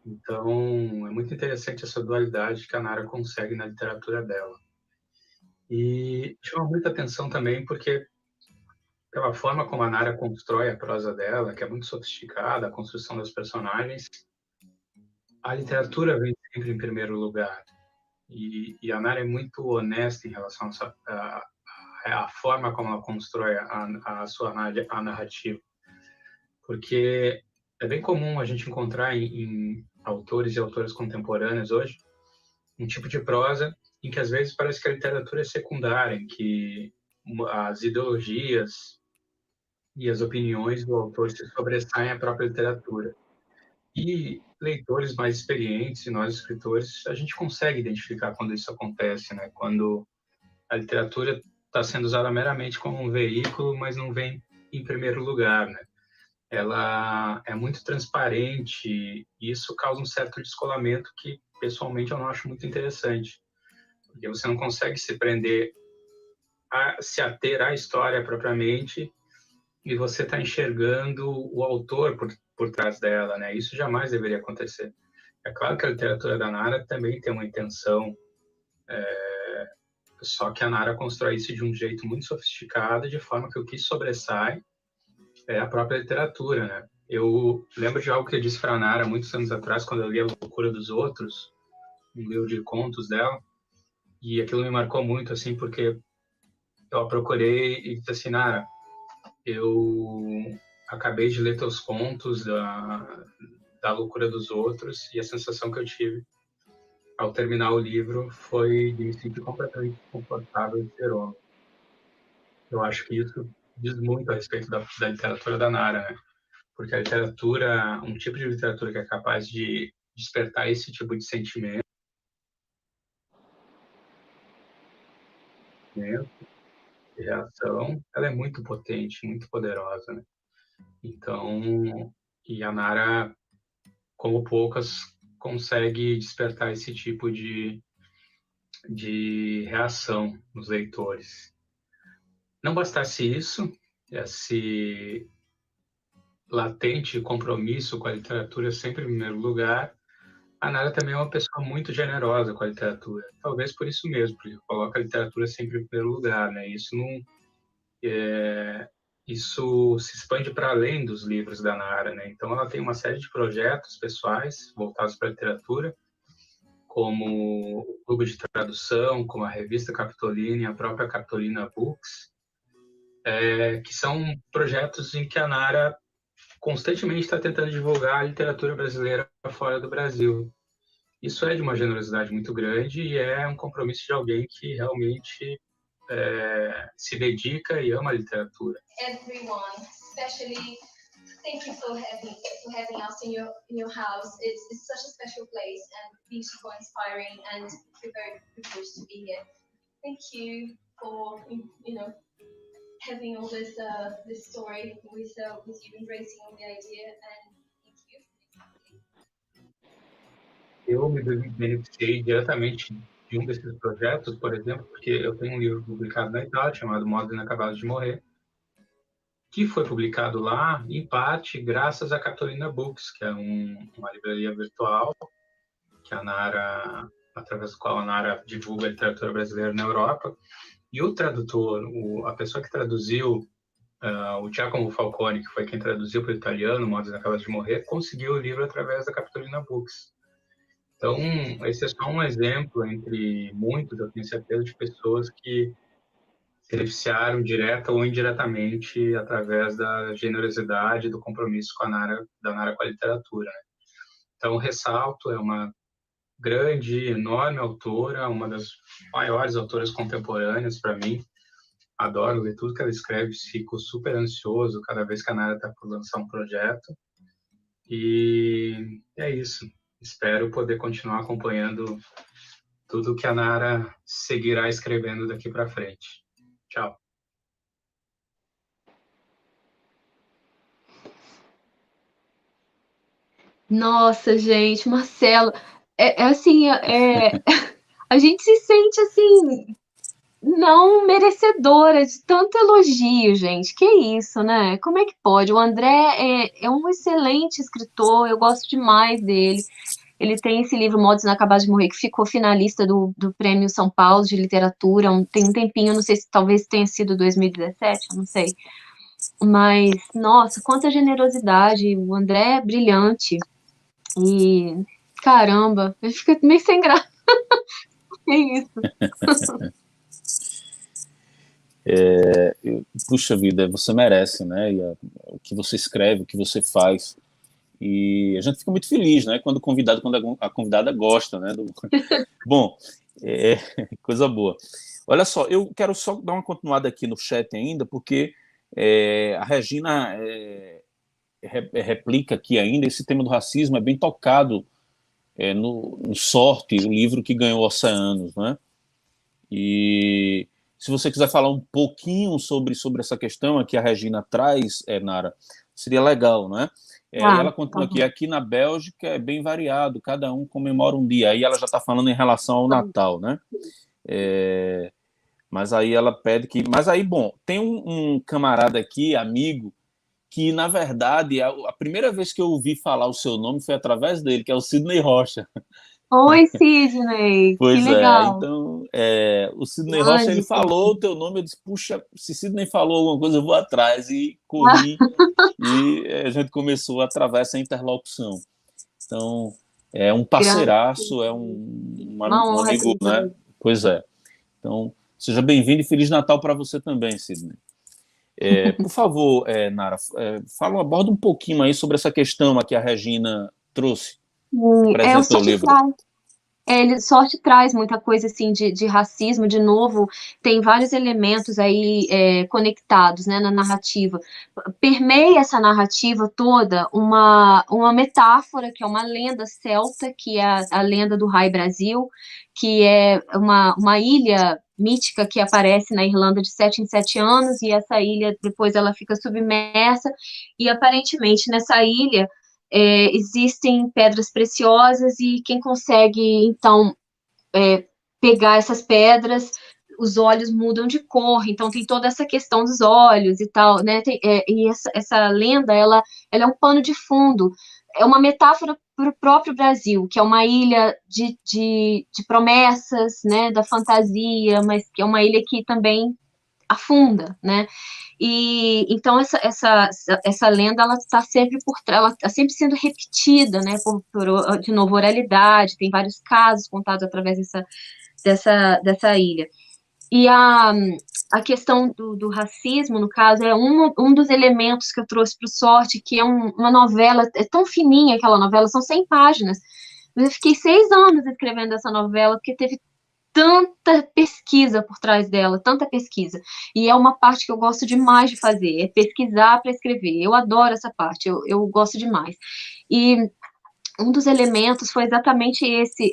Então, é muito interessante essa dualidade que a Nara consegue na literatura dela. E chama muita atenção também porque, pela forma como a Nara constrói a prosa dela, que é muito sofisticada, a construção dos personagens, a literatura vem sempre em primeiro lugar. E a Nara é muito honesta em relação à forma como ela constrói a narrativa. Porque é bem comum a gente encontrar em autores e autoras contemporâneas hoje um tipo de prosa em que às vezes parece que a literatura é secundária, em que as ideologias e as opiniões do autor se sobressaem à própria literatura. E leitores mais experientes, e nós escritores, a gente consegue identificar quando isso acontece, né? Quando a literatura está sendo usada meramente como um veículo, mas não vem em primeiro lugar, né? Ela é muito transparente e isso causa um certo descolamento que, pessoalmente, eu não acho muito interessante. porque você não consegue se prender a se ater à história propriamente e você está enxergando o autor por trás dela, né? Isso jamais deveria acontecer. É claro que a literatura da Nara também tem uma intenção, só que a Nara constrói isso de um jeito muito sofisticado, de forma que o que sobressai é a própria literatura, né? Eu lembro de algo que eu disse para a Nara muitos anos atrás, quando eu li A Loucura dos Outros, um livro de contos dela, e aquilo me marcou muito, assim, porque eu a procurei e disse assim, Nara, eu acabei de ler teus contos da Loucura dos Outros, e a sensação que eu tive ao terminar o livro foi de me sentir completamente confortável de ser homem. Eu acho que isso diz muito a respeito da literatura da Nara, né? Porque a literatura, um tipo de literatura que é capaz de despertar esse tipo de sentimento, de reação, ela é muito potente, muito poderosa, né? Então, e a Nara, como poucas, consegue despertar esse tipo de reação nos leitores. Não bastasse isso, esse latente compromisso com a literatura sempre em primeiro lugar, a Nara também é uma pessoa muito generosa com a literatura. Talvez por isso mesmo, porque coloca a literatura sempre em primeiro lugar, né? Isso se expande para além dos livros da Nara, né? Então ela tem uma série de projetos pessoais voltados para a literatura, como o Clube de Tradução, como a revista Capitolina e a própria Capitolina Books, que são projetos em que a Nara constantemente está tentando divulgar a literatura brasileira fora do Brasil. Isso é de uma generosidade muito grande e é um compromisso de alguém que realmente se dedica e ama a literatura. Everyone, especially thank you for having us in your house. It's such a special place and beautiful, inspiring, and we're very privileged to be here. Thank you for having all this story with you embracing the idea, and thank you. Eu me beneficiei diretamente de um desses projetos, por exemplo, porque eu tenho um livro publicado na Itália chamado Modos Inacabados de Morrer, que foi publicado lá, em parte, graças à Capitolina Books, que é uma livraria virtual que a Nara, através do qual a Nara divulga a literatura brasileira na Europa. E o tradutor, a pessoa que traduziu, o Giacomo Falcone, que foi quem traduziu para o italiano Modos Inacabados de Morrer, conseguiu o livro através da Capitolina Books. Então, esse é só um exemplo entre muitos, eu tenho certeza, de pessoas que se beneficiaram direta ou indiretamente através da generosidade e do compromisso da Nara com a literatura, né? Então, ressalto, é uma grande, enorme autora, uma das maiores autoras contemporâneas para mim. Adoro ler tudo que ela escreve, fico super ansioso cada vez que a Nara está por lançar um projeto. E é isso. Espero poder continuar acompanhando tudo que a Nara seguirá escrevendo daqui para frente. Tchau. Nossa, gente, Marcelo, a gente se sente assim, não merecedora de tanto elogio, gente. Que isso, né? Como é que pode? O André é um excelente escritor, eu gosto demais dele. Ele tem esse livro Modos Inacabados de Morrer, que ficou finalista do Prêmio São Paulo de Literatura, tem um tempinho, não sei se talvez tenha sido 2017, eu não sei. Mas, nossa, quanta generosidade, o André é brilhante. E, caramba, eu fico meio sem graça. Que isso? Puxa vida, você merece, né? O que você escreve, o que você faz. E a gente fica muito feliz, né? Quando a convidada gosta, né? Bom, coisa boa. Olha só, eu quero só dar uma continuada aqui no chat ainda, porque a Regina replica aqui ainda, esse tema do racismo é bem tocado no Sorte, o livro que ganhou Oceanos, né? E se você quiser falar um pouquinho sobre essa questão que a Regina traz, Nara, seria legal, né? Ela continua aqui na Bélgica é bem variado, cada um comemora um dia. Aí ela já está falando em relação ao Natal, né? Mas aí ela pede que... Mas aí, bom, tem um camarada aqui, amigo, que, na verdade, a primeira vez que eu ouvi falar o seu nome foi através dele, que é o Sidney Rocha. Oi, Sidney, que Pois é, legal. então, o Sidney Rocha, ele Grande falou o teu nome, eu disse, puxa, se Sidney falou alguma coisa, eu vou atrás, e corri, e a gente começou a através dessa interlocução. Então, é um grande. parceiraço, é Uma um honra amigo, ter né? você. Pois é. Então, seja bem-vindo e Feliz Natal para você também, Sidney. Por favor, Nara, aborda um pouquinho aí sobre essa questão a que a Regina trouxe, O apresentou o Sorte livro. traz. Ele Sorte traz muita coisa assim de racismo, de novo, tem vários elementos aí conectados, né, na narrativa. Permeia essa narrativa toda uma metáfora, que é uma lenda celta, que é a lenda do Rai Brasil, que é uma ilha mítica que aparece na Irlanda de 7 em 7 anos, e essa ilha depois ela fica submersa, e aparentemente nessa ilha existem pedras preciosas, e quem consegue, então, pegar essas pedras, os olhos mudam de cor, então tem toda essa questão dos olhos e tal, né? E essa lenda, ela é um pano de fundo, é uma metáfora para o próprio Brasil, que é uma ilha de promessas, né, da fantasia, mas que é uma ilha que também afunda, né? E então essa lenda, ela está sempre ela está sempre sendo repetida, né? De novo, oralidade, tem vários casos contados através dessa ilha. E a questão do racismo, no caso, é um dos elementos que eu trouxe para o Sorte, que é uma novela, é tão fininha aquela novela, são 100 páginas, mas eu fiquei 6 anos escrevendo essa novela, porque teve tanta pesquisa por trás dela, tanta pesquisa. E é uma parte que eu gosto demais de fazer, é pesquisar para escrever. Eu adoro essa parte, eu gosto demais. E um dos elementos foi exatamente esse.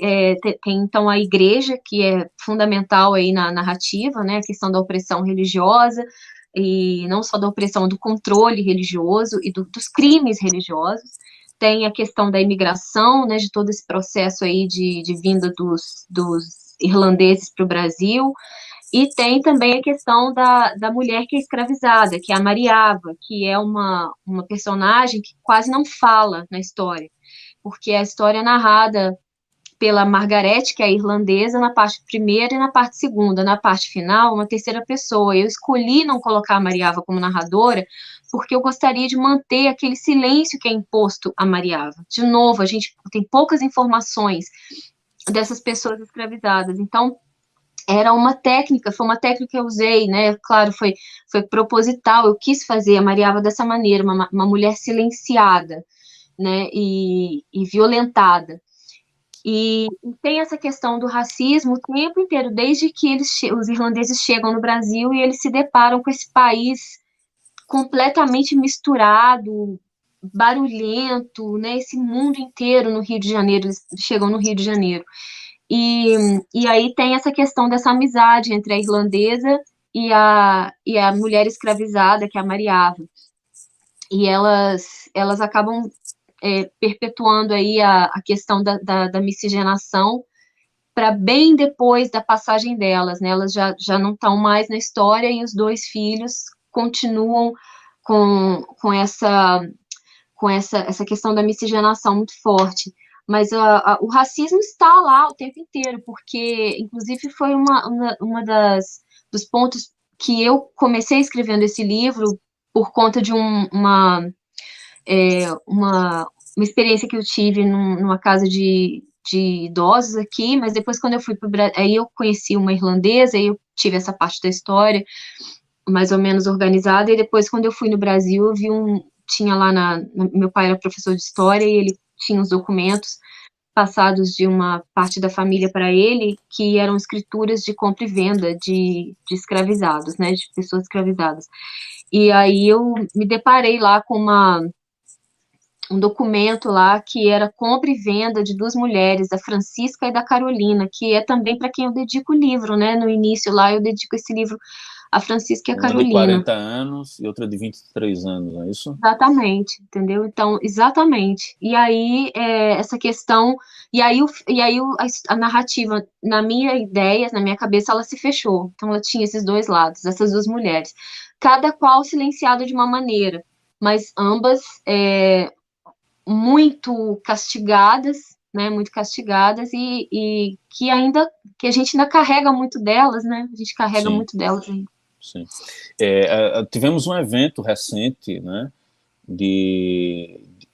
Tem então a igreja, que é fundamental aí na narrativa, né? A questão da opressão religiosa, e não só da opressão, do controle religioso e dos crimes religiosos. Tem a questão da imigração, né? De todo esse processo aí de vinda dos irlandeses para o Brasil. E tem também a questão da mulher que é escravizada, que é a Mariava, que é uma personagem que quase não fala na história, porque a história é narrada pela Margarete, que é a irlandesa, na parte primeira e na parte segunda. Na parte final, uma terceira pessoa. Eu escolhi não colocar a Mariava como narradora, porque eu gostaria de manter aquele silêncio que é imposto a Mariava. De novo, a gente tem poucas informações dessas pessoas escravizadas. Então, era uma técnica, foi uma técnica que eu usei, né? Claro, foi proposital, eu quis fazer a Mariava dessa maneira, uma mulher silenciada, né, e violentada. E tem essa questão do racismo o tempo inteiro, desde que os irlandeses chegam no Brasil e eles se deparam com esse país completamente misturado, barulhento, né, esse mundo inteiro no Rio de Janeiro, eles chegam no Rio de Janeiro. E, e aí tem essa questão dessa amizade entre a irlandesa e a mulher escravizada, que é a Mariava. E elas acabam perpetuando aí a questão da miscigenação para bem depois da passagem delas, né? Elas já não estão mais na história, e os dois filhos continuam com essa questão da miscigenação muito forte. Mas o racismo está lá o tempo inteiro, porque, inclusive, foi uma dos pontos que eu comecei escrevendo esse livro por conta de uma experiência que eu tive numa casa de idosos aqui, mas depois, quando eu fui para o Brasil, aí eu conheci uma irlandesa, aí eu tive essa parte da história mais ou menos organizada, e depois, quando eu fui no Brasil, eu vi tinha lá meu pai era professor de história, e ele tinha os documentos passados de uma parte da família para ele, que eram escrituras de compra e venda de escravizados, né, de pessoas escravizadas. E aí eu me deparei lá com um documento lá que era compra e venda de duas mulheres, da Francisca e da Carolina, que é também para quem eu dedico o livro, né? No início lá eu dedico esse livro a Francisca e a Uma de Carolina. 40 anos e outra de 23 anos, não é isso? Exatamente, entendeu? Então, exatamente. E aí, essa questão. A narrativa, na minha ideia, na minha cabeça, ela se fechou. Então, ela tinha esses dois lados, essas duas mulheres. Cada qual silenciado de uma maneira, mas ambas muito castigadas, né? Muito castigadas e que a gente ainda carrega muito delas, né? A gente carrega Sim, muito delas ainda. sim. Tivemos um evento recente, né,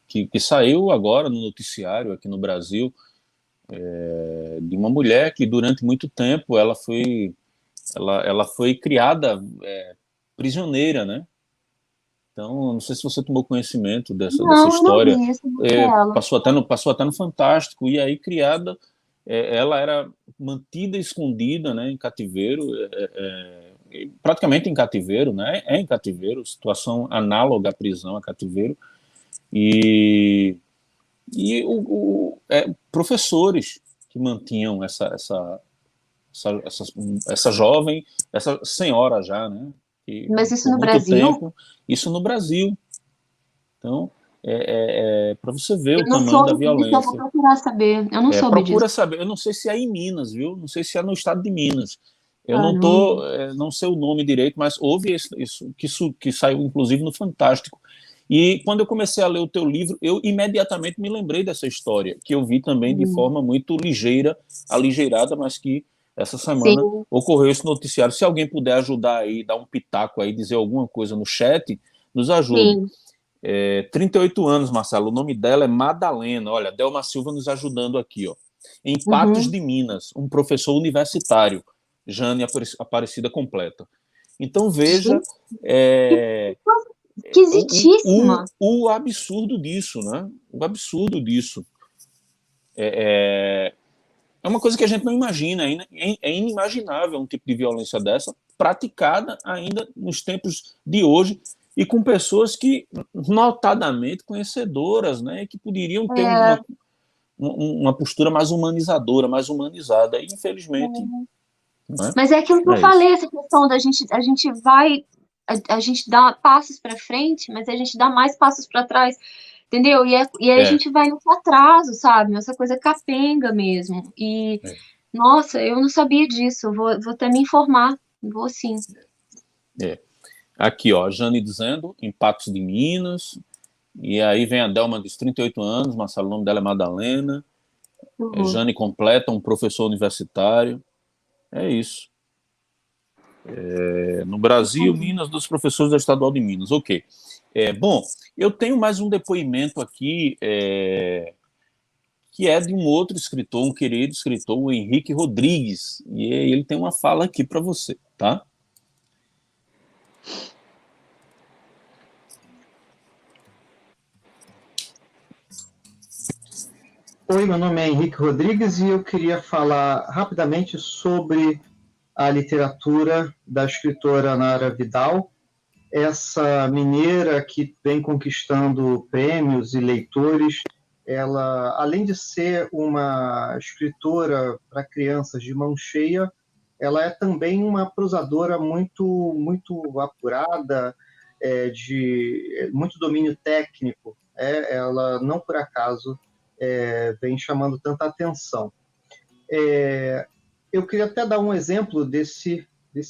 que saiu agora no noticiário aqui no Brasil, de uma mulher que durante muito tempo ela foi criada prisioneira, né? Então, não sei se você tomou conhecimento dessa Não, eu não história. vi isso dela. Passou até no Fantástico, e aí criada, ela era mantida escondida, né, em cativeiro, praticamente em cativeiro, né, em cativeiro, situação análoga à prisão, a cativeiro, e, professores que mantinham essa jovem, essa senhora já, né, que Mas isso por no muito Brasil? tempo, isso no Brasil. Então, para você ver Eu o não tamanho da soube disso, eu vou violência. procurar saber. Eu não soube disso. Procura saber, eu não sei se é em Minas, viu? Não sei se é no estado de Minas. Eu Caramba. não sei o nome direito, mas houve isso que saiu inclusive no Fantástico. E quando eu comecei a ler o teu livro, eu imediatamente me lembrei dessa história, que eu vi também de forma muito ligeira, aligeirada, mas que essa semana Sim, ocorreu esse noticiário. Se alguém puder ajudar aí, dar um pitaco aí, dizer alguma coisa no chat, nos ajude. sim. 38 anos, Marcelo. O nome dela é Madalena. Olha, Delma Silva nos ajudando aqui, ó. Em Patos Uhum. de Minas, um professor universitário, Jane Aparecida completa. Então veja Gente, que coisa esquisitíssima. o absurdo disso, né? O absurdo disso. É uma coisa que a gente não imagina, é inimaginável um tipo de violência dessa, praticada ainda nos tempos de hoje e com pessoas que, notadamente, conhecedoras, né, que poderiam ter É, uma postura mais humanizadora, mais humanizada. E, infelizmente, não é? mas é aquilo que eu É isso. falei, essa questão da gente, a gente vai, a gente dá passos para frente, mas a gente dá mais passos para trás, entendeu? E aí a É, gente vai nesse atraso, sabe? Essa coisa capenga mesmo. E, é, nossa, eu não sabia disso, vou até me informar, vou sim. é. Aqui, ó, a Jane dizendo, em Patos de Minas, e aí vem a Delma, dos 38 anos, Marcelo, o nome dela é Madalena, Uhum. Jane completa, um professor universitário, é isso. No Brasil, Minas, dos professores da Estadual de Minas. Ok. Bom, eu tenho mais um depoimento aqui, que é de um outro escritor, um querido escritor, o Henrique Rodrigues. E ele tem uma fala aqui para você, tá? Oi, meu nome é Henrique Rodrigues e eu queria falar rapidamente sobre a literatura da escritora Nara Vidal, essa mineira que vem conquistando prêmios e leitores. Ela, além de ser uma escritora para crianças de mão cheia, ela é também uma prosadora muito apurada, de muito domínio técnico. Ela, não por acaso, vem chamando tanta atenção. Eu queria até dar um exemplo desse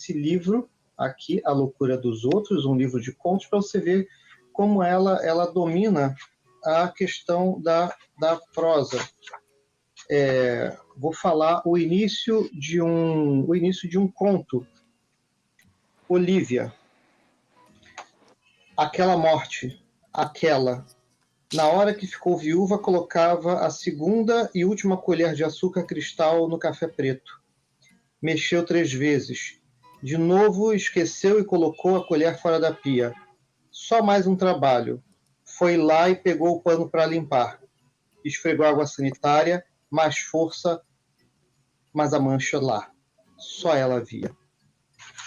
livro aqui, A Loucura dos Outros, um livro de contos, para você ver como ela domina a questão da prosa. Vou falar o início de um conto. Olívia, aquela morte, aquela. Na hora que ficou viúva, colocava a segunda e última colher de açúcar cristal no café preto. Mexeu 3 vezes. De novo esqueceu e colocou a colher fora da pia. Só mais um trabalho. Foi lá e pegou o pano para limpar. Esfregou água sanitária, mais força, mas a mancha lá. Só ela via.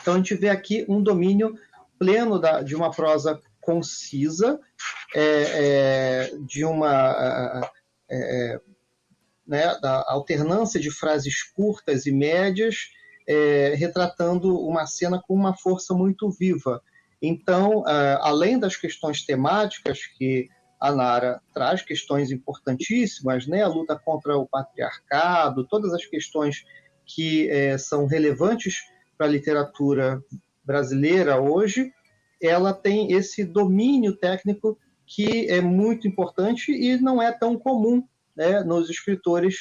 Então a gente vê aqui um domínio pleno de uma prosa concisa, de uma né, da alternância de frases curtas e médias, retratando uma cena com uma força muito viva. Então, além das questões temáticas que a Nara traz, questões importantíssimas, né? A luta contra o patriarcado, todas as questões que são relevantes para a literatura brasileira hoje, ela tem esse domínio técnico que é muito importante e não é tão comum, né, nos escritores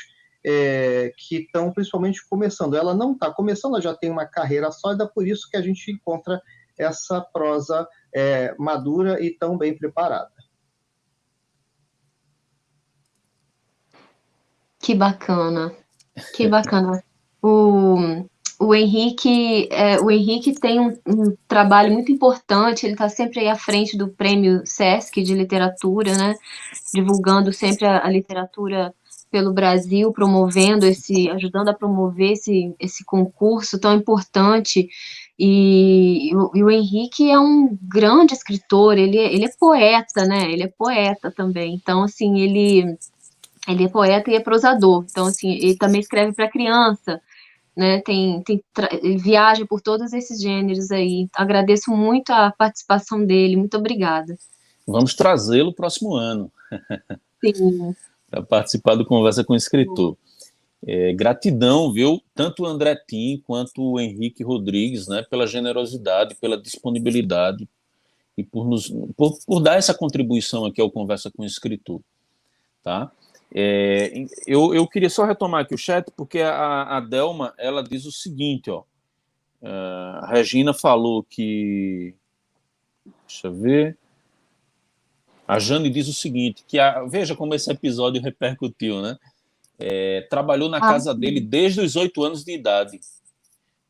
que estão principalmente começando. Ela não está começando, ela já tem uma carreira sólida, por isso que a gente encontra essa prosa madura e tão bem preparada. Que bacana, que bacana. O Henrique tem um trabalho muito importante, ele está sempre aí à frente do Prêmio Sesc de Literatura, né? Divulgando sempre a literatura pelo Brasil, ajudando a promover esse concurso tão importante. E o Henrique é um grande escritor, ele é poeta, né? Ele é poeta também. Então, assim, ele é poeta e é prosador. Então, assim, ele também escreve para criança, né? Ele viaja por todos esses gêneros aí. Agradeço muito a participação dele. Muito obrigada. Vamos trazê-lo próximo ano. Sim. Para participar do Conversa com o Escritor. Gratidão, viu? Tanto o André Tim quanto o Henrique Rodrigues, né, pela generosidade, pela disponibilidade e por dar essa contribuição aqui ao Conversa com o Escritor. Tá? Eu queria só retomar aqui o chat, porque a Delma, ela diz o seguinte, ó, a Regina falou que... Deixa eu ver... A Jane diz o seguinte, veja como esse episódio repercutiu, né? Trabalhou na casa dele desde os 8 anos de idade.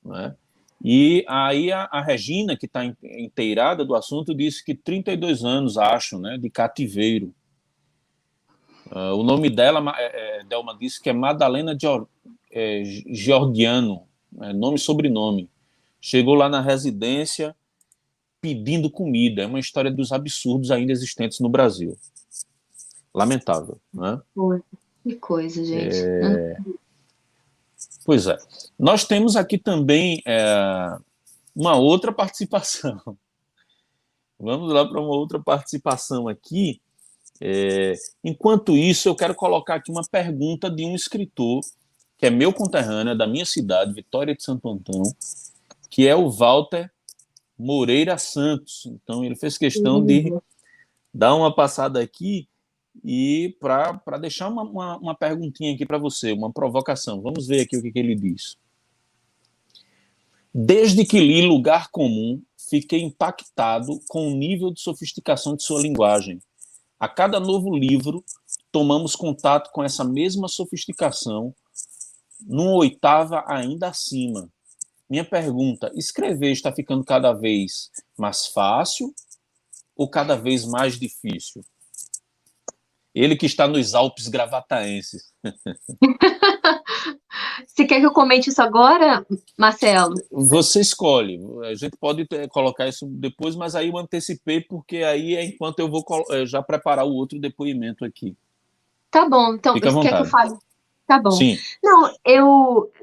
Né? E aí a Regina, que está inteirada do assunto, disse que 32 anos, acho, né, de cativeiro. O nome dela, Delma disse que é Madalena Giorgiano, nome e sobrenome. Chegou lá na residência pedindo comida. É uma história dos absurdos ainda existentes no Brasil. Lamentável, né? Que coisa, gente. Pois é. Nós temos aqui também uma outra participação. Vamos lá para uma outra participação aqui. Enquanto isso, eu quero colocar aqui uma pergunta de um escritor que é meu conterrâneo, da minha cidade, Vitória de Santo Antão, que é o Walter Moreira Santos. Então, ele fez questão de dar uma passada aqui e para deixar uma perguntinha aqui para você, uma provocação. Vamos ver aqui o que ele diz. Desde que li Lugar Comum, fiquei impactado com o nível de sofisticação de sua linguagem. A cada novo livro, tomamos contato com essa mesma sofisticação, numa oitava ainda acima. Minha pergunta, escrever está ficando cada vez mais fácil ou cada vez mais difícil? Ele que está nos Alpes gravataenses. Você quer que eu comente isso agora, Marcelo? Você escolhe. A gente pode colocar isso depois, mas aí eu antecipei, porque aí é enquanto eu vou já preparar o outro depoimento aqui. Tá bom, então Fica à vontade. Quer que eu fale? Tá bom. Sim. Não,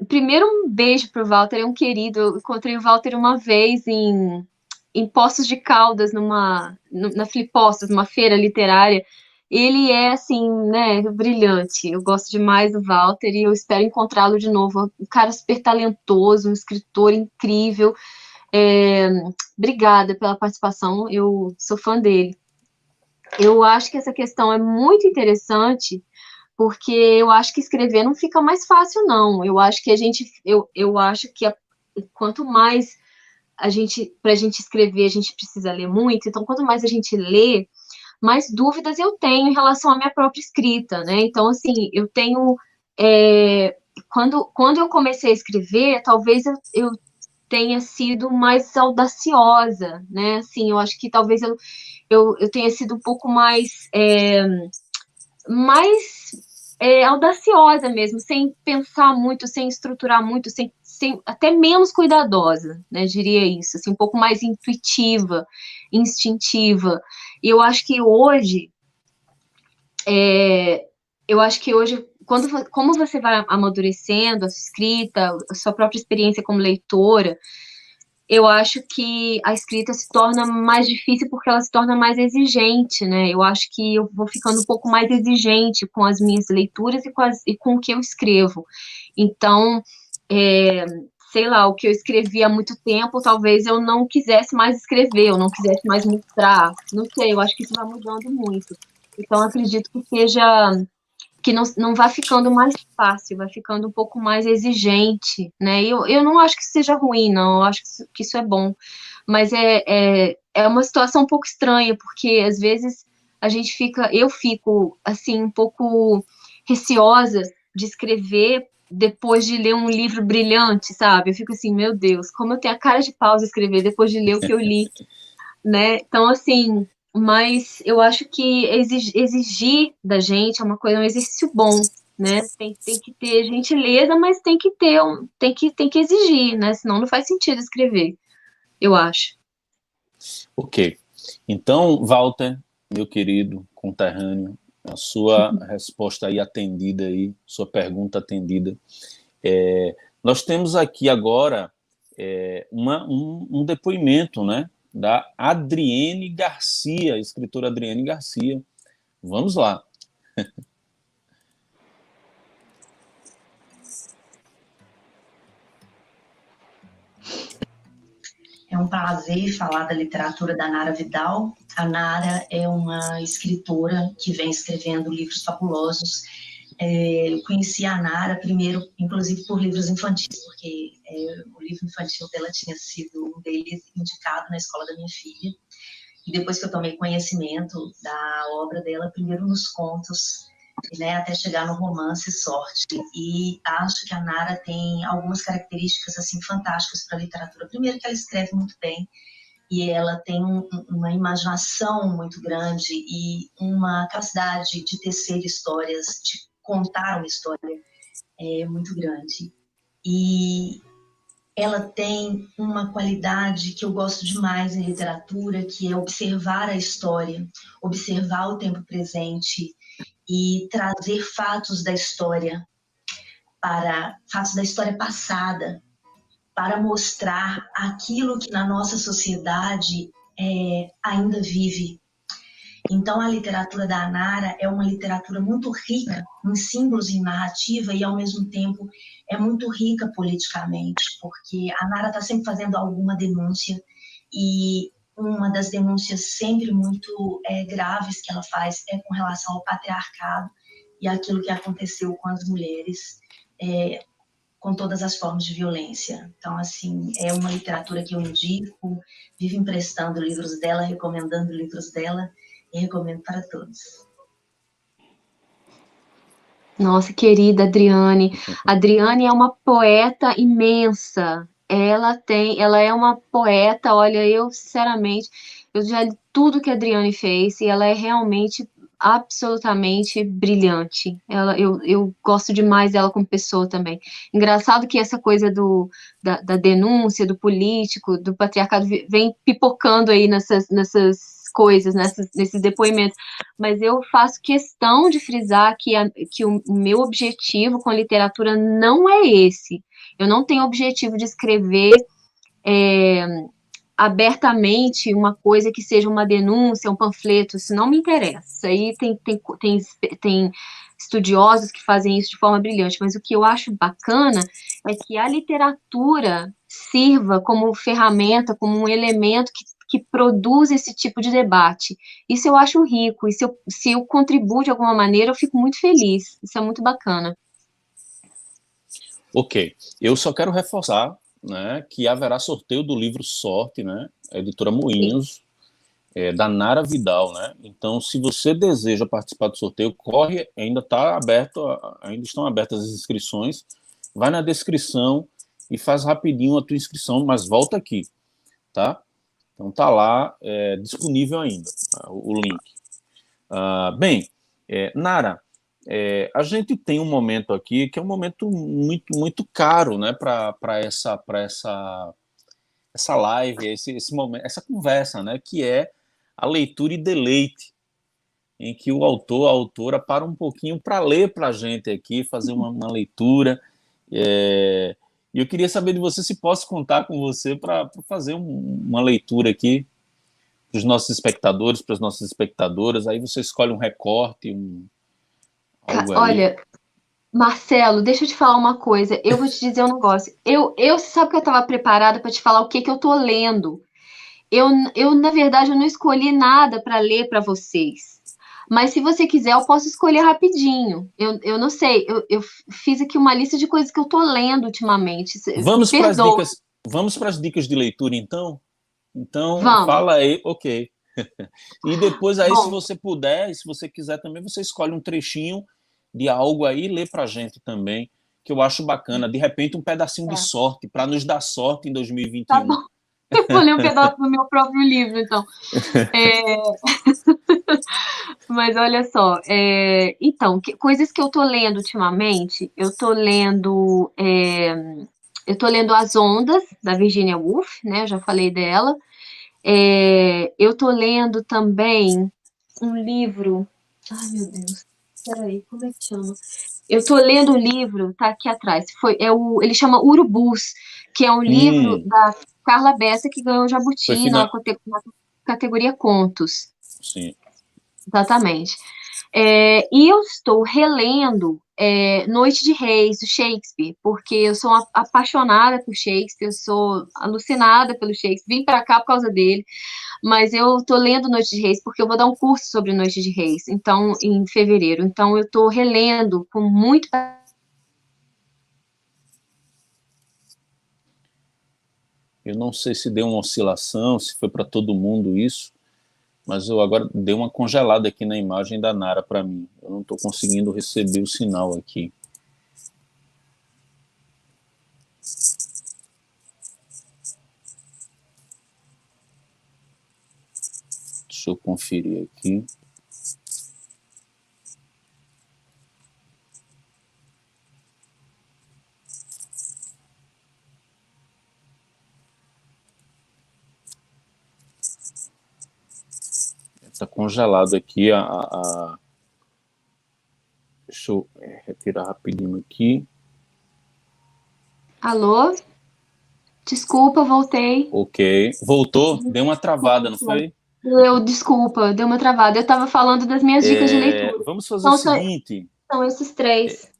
primeiro um beijo pro Walter, é um querido. Eu encontrei o Walter uma vez em Poços de Caldas, na Flipostos, numa feira literária. Ele é, assim, né, brilhante. Eu gosto demais do Walter e eu espero encontrá-lo de novo. Um cara super talentoso, um escritor incrível. Obrigada pela participação, eu sou fã dele. Eu acho que essa questão é muito interessante, porque eu acho que escrever não fica mais fácil, não. Eu acho que quanto mais para a gente escrever, a gente precisa ler muito. Então, quanto mais a gente lê, mais dúvidas eu tenho em relação à minha própria escrita, né? Então, assim, eu tenho... quando eu comecei a escrever, talvez eu tenha sido mais audaciosa, né? Assim, eu acho que talvez eu tenha sido um pouco mais audaciosa mesmo, sem pensar muito, sem estruturar muito, até menos cuidadosa, né, diria isso, assim, um pouco mais intuitiva, instintiva. E eu acho que hoje como você vai amadurecendo a sua escrita, a sua própria experiência como leitora, eu acho que a escrita se torna mais difícil porque ela se torna mais exigente, né? Eu acho que eu vou ficando um pouco mais exigente com as minhas leituras e com o que eu escrevo. Então, é, sei lá, o que eu escrevi há muito tempo, talvez eu não quisesse mais escrever, eu não quisesse mais mostrar. Não sei, eu acho que isso vai mudando muito. Então, acredito que não vai ficando mais fácil, vai ficando um pouco mais exigente, né? Eu não acho que seja ruim, não, eu acho que isso é bom, mas é uma situação um pouco estranha, porque às vezes eu fico, assim, um pouco receosa de escrever depois de ler um livro brilhante, sabe? Eu fico assim, meu Deus, como eu tenho a cara de pau de escrever depois de ler o que eu li, né? Então, assim, mas eu acho que exigir da gente é uma coisa, um exercício bom, né? Tem que ter gentileza, mas tem que ter tem que exigir, né? Senão não faz sentido escrever, eu acho. Ok. Então, Walter, meu querido conterrâneo, a sua resposta aí atendida aí, sua pergunta atendida. Nós temos aqui agora um depoimento, né, da Adriene Garcia, escritora Adriene Garcia. Vamos lá. É um prazer falar da literatura da Nara Vidal. A Nara é uma escritora que vem escrevendo livros fabulosos. Eu conheci a Nara primeiro, inclusive, por livros infantis, porque o livro infantil dela tinha sido um deles indicado na escola da minha filha. E depois que eu tomei conhecimento da obra dela, primeiro nos contos, né, até chegar no romance Sorte. E acho que a Nara tem algumas características assim fantásticas para a literatura. Primeiro que ela escreve muito bem e ela tem uma imaginação muito grande e uma capacidade de tecer histórias, de contar uma história muito grande. E ela tem uma qualidade que eu gosto demais em literatura, que é observar a história, observar o tempo presente e trazer fatos da história passada, para mostrar aquilo que na nossa sociedade ainda vive. Então, a literatura da Nara é uma literatura muito rica em símbolos e narrativa e, ao mesmo tempo, é muito rica politicamente, porque a Nara está sempre fazendo alguma denúncia e uma das denúncias sempre muito graves que ela faz é com relação ao patriarcado e aquilo que aconteceu com as mulheres, com todas as formas de violência. Então, assim, é uma literatura que eu indico, vivo emprestando livros dela, recomendando livros dela, e recomendo para todos. Nossa, querida Adriane. Adriane é uma poeta imensa. Ela é uma poeta, olha, eu sinceramente, eu já li tudo que a Adriane fez e ela é realmente absolutamente brilhante. Eu gosto demais dela como pessoa também. Engraçado que essa coisa da denúncia, do político, do patriarcado vem pipocando aí nessas coisas, nesses depoimentos, mas eu faço questão de frisar que o meu objetivo com a literatura não é esse. Eu não tenho objetivo de escrever abertamente uma coisa que seja uma denúncia, um panfleto, isso não me interessa. Aí tem estudiosos que fazem isso de forma brilhante, mas o que eu acho bacana é que a literatura sirva como ferramenta, como um elemento que produz esse tipo de debate. Isso eu acho rico, e se eu contribuo de alguma maneira, eu fico muito feliz. Isso é muito bacana. Ok. Eu só quero reforçar, né, que haverá sorteio do livro Sorte, né, a editora Moinhos, da Nara Vidal, né? Então, se você deseja participar do sorteio, corre, ainda estão abertas as inscrições. Vai na descrição e faz rapidinho a tua inscrição, mas volta aqui, tá? Então tá lá disponível ainda o link. Bem, Nara, a gente tem um momento aqui que é um momento muito, muito caro, né, para essa live, esse momento, essa conversa, né, que é a leitura e deleite. em que o autor, a autora, para um pouquinho para ler para a gente aqui, fazer uma leitura. E eu queria saber de você se posso contar com você para fazer uma leitura aqui para os nossos espectadores, para as nossas espectadoras. Aí você escolhe um recorte, algo aí. Olha, Marcelo, deixa eu te falar uma coisa. Eu vou te dizer um negócio. Você sabe que eu estava preparada para te falar o que que eu tô lendo. Na verdade, eu não escolhi nada para ler para vocês. Mas se você quiser, eu posso escolher rapidinho. Eu não sei, eu fiz aqui uma lista de coisas que eu tô lendo ultimamente. Vamos Me para as perdoa. dicas, vamos para as dicas de leitura, então? Então, Vamos. fala aí, ok. E depois aí, se Bom. você puder, e se você quiser também, você escolhe um trechinho de algo aí e lê pra gente também, que eu acho bacana. De repente, um pedacinho de sorte, para nos dar sorte em 2021. Tá bom. Eu vou ler um pedaço do meu próprio livro, então. Mas olha só, então, coisas que eu tô lendo ultimamente, eu tô lendo As Ondas, da Virginia Woolf, né? Eu já falei dela. Eu tô lendo também um livro. Ai, meu Deus. Peraí, como é que chama? Eu tô lendo um livro, tá aqui atrás. Ele chama Urubus, que é um livro da Carla Bessa, que ganhou o Jabuti na categoria Contos. Sim. Exatamente. E eu estou relendo Noite de Reis, do Shakespeare, porque eu sou apaixonada por Shakespeare, eu sou alucinada pelo Shakespeare, vim para cá por causa dele, mas eu estou lendo Noite de Reis porque eu vou dar um curso sobre Noite de Reis, então, em fevereiro. Então, eu estou relendo com muito. Eu não sei se deu uma oscilação, se foi para todo mundo isso, mas eu agora dei uma congelada aqui na imagem da Nara para mim. Eu não estou conseguindo receber o sinal aqui. Deixa eu conferir aqui. Está congelado aqui Deixa eu retirar rapidinho aqui. Alô? Desculpa, voltei. Ok. Voltou? Deu uma travada, não foi? Desculpa, deu uma travada. Eu estava falando das minhas dicas de leitura. Vamos fazer o seguinte. São esses três.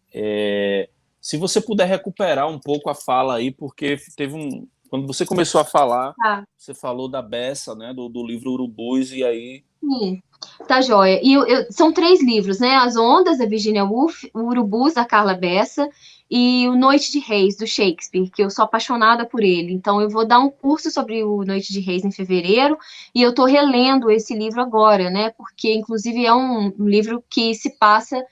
Se você puder recuperar um pouco a fala aí, porque teve quando você começou a falar, você falou da Bessa, né, do livro Urubus, e aí... Sim, tá joia. E são 3 livros, né? As Ondas, da Virginia Woolf, o Urubus, da Carla Bessa, e o Noite de Reis, do Shakespeare, que eu sou apaixonada por ele. Então, eu vou dar um curso sobre o Noite de Reis em fevereiro, e eu tô relendo esse livro agora, né? Porque, inclusive, é um livro que se passa,